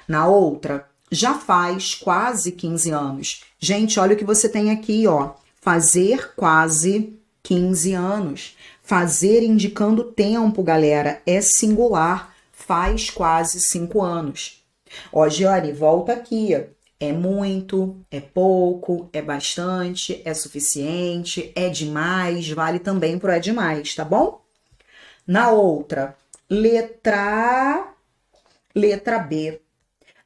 Na outra, já faz quase 15 anos. Gente, olha o que você tem aqui, ó. Fazer quase 15 anos. Fazer indicando tempo, galera, é singular. Faz quase 5 anos. Ó, Giane, volta aqui. É muito, é pouco, é bastante, é suficiente, é demais, vale também pro é demais, tá bom? Na outra, letra B.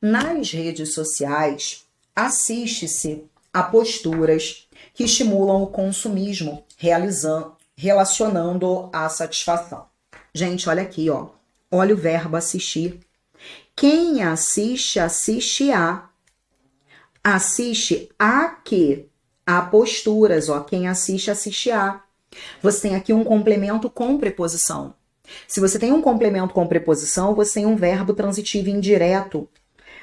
Nas redes sociais, assiste-se a posturas que estimulam o consumismo, relacionando a satisfação. Gente, olha aqui, ó. Olha o verbo assistir. Quem assiste, assiste a. Assiste a quê? A posturas, ó. Quem assiste, assiste a. Você tem aqui um complemento com preposição. Se você tem um complemento com preposição, você tem um verbo transitivo indireto.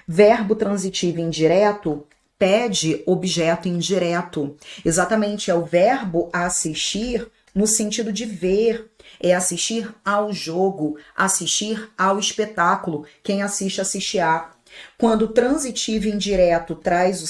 Verbo transitivo indireto pede objeto indireto. Exatamente, é o verbo assistir no sentido de ver. É assistir ao jogo, assistir ao espetáculo. Quem assiste, assiste a. Quando o transitivo indireto traz o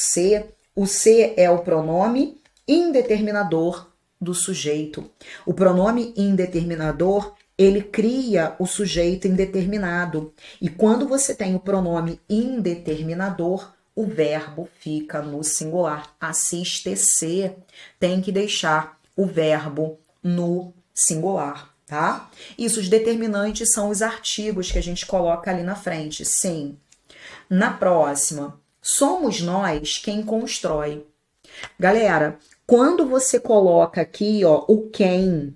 C é o pronome indeterminador do sujeito. O pronome indeterminador, ele cria o sujeito indeterminado. E quando você tem o pronome indeterminador, o verbo fica no singular. Assiste-se. Tem que deixar o verbo no singular, tá? Isso, os determinantes são os artigos que a gente coloca ali na frente, sim. Na próxima, somos nós quem constrói. Galera, quando você coloca aqui, ó, o quem,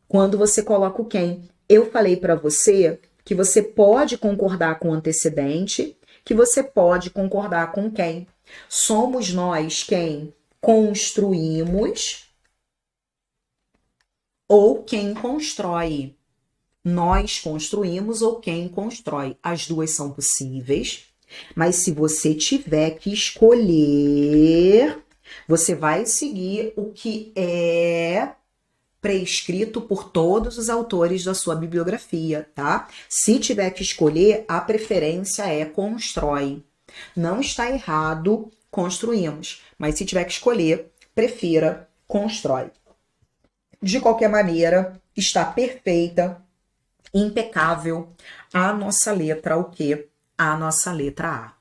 quando você coloca o quem, eu falei para você que você pode concordar com o antecedente, que você pode concordar com quem. Somos nós quem construímos ou quem constrói. Nós construímos ou quem constrói. As duas são possíveis, mas se você tiver que escolher, você vai seguir o que é prescrito por todos os autores da sua bibliografia, tá? Se tiver que escolher, a preferência é constrói. Não está errado, construímos, mas se tiver que escolher, prefira constrói. De qualquer maneira, está perfeita, impecável a nossa letra o quê? A nossa letra A.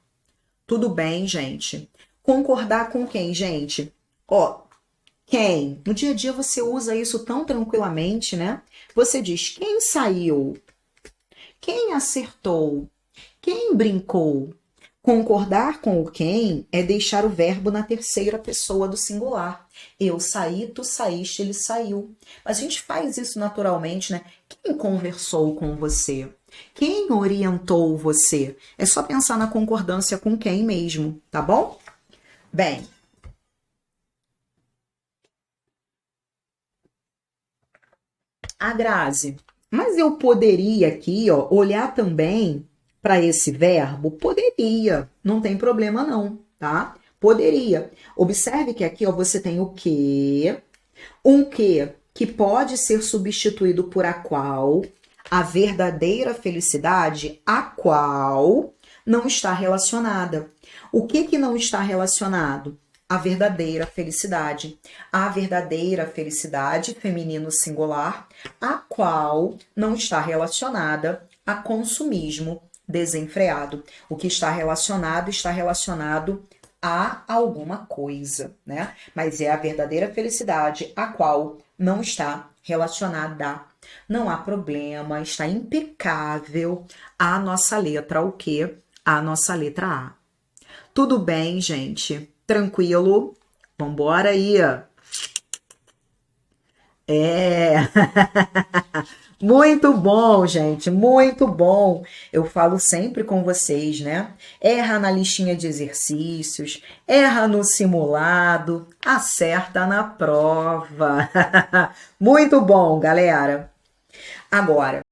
Tudo bem, gente? Concordar com quem, gente? Ó, quem? No dia a dia você usa isso tão tranquilamente, né? Você diz quem saiu? Quem acertou? Quem brincou? Concordar com o quem é deixar o verbo na terceira pessoa do singular. Eu saí, tu saíste, ele saiu. Mas a gente faz isso naturalmente, né? Quem conversou com você? Quem orientou você? É só pensar na concordância com quem mesmo, tá bom? Bem, a Grazi, mas eu poderia aqui, ó, olhar também para esse verbo? Poderia, não tem problema não, tá? Poderia. Observe que aqui, ó, você tem o que, um que pode ser substituído por a qual, a verdadeira felicidade, a qual não está relacionada. O que não está relacionado? A verdadeira felicidade. A verdadeira felicidade, feminino singular, a qual não está relacionada a consumismo desenfreado. O que está relacionado a alguma coisa, né? Mas é a verdadeira felicidade, a qual não está relacionada. Não há problema, está impecável a nossa letra o quê? A nossa letra A. Tudo bem, gente? Tranquilo? Vambora aí. É. Muito bom, gente, muito bom. Eu falo sempre com vocês, né? Erra na listinha de exercícios, erra no simulado, acerta na prova. Muito bom, galera. Agora,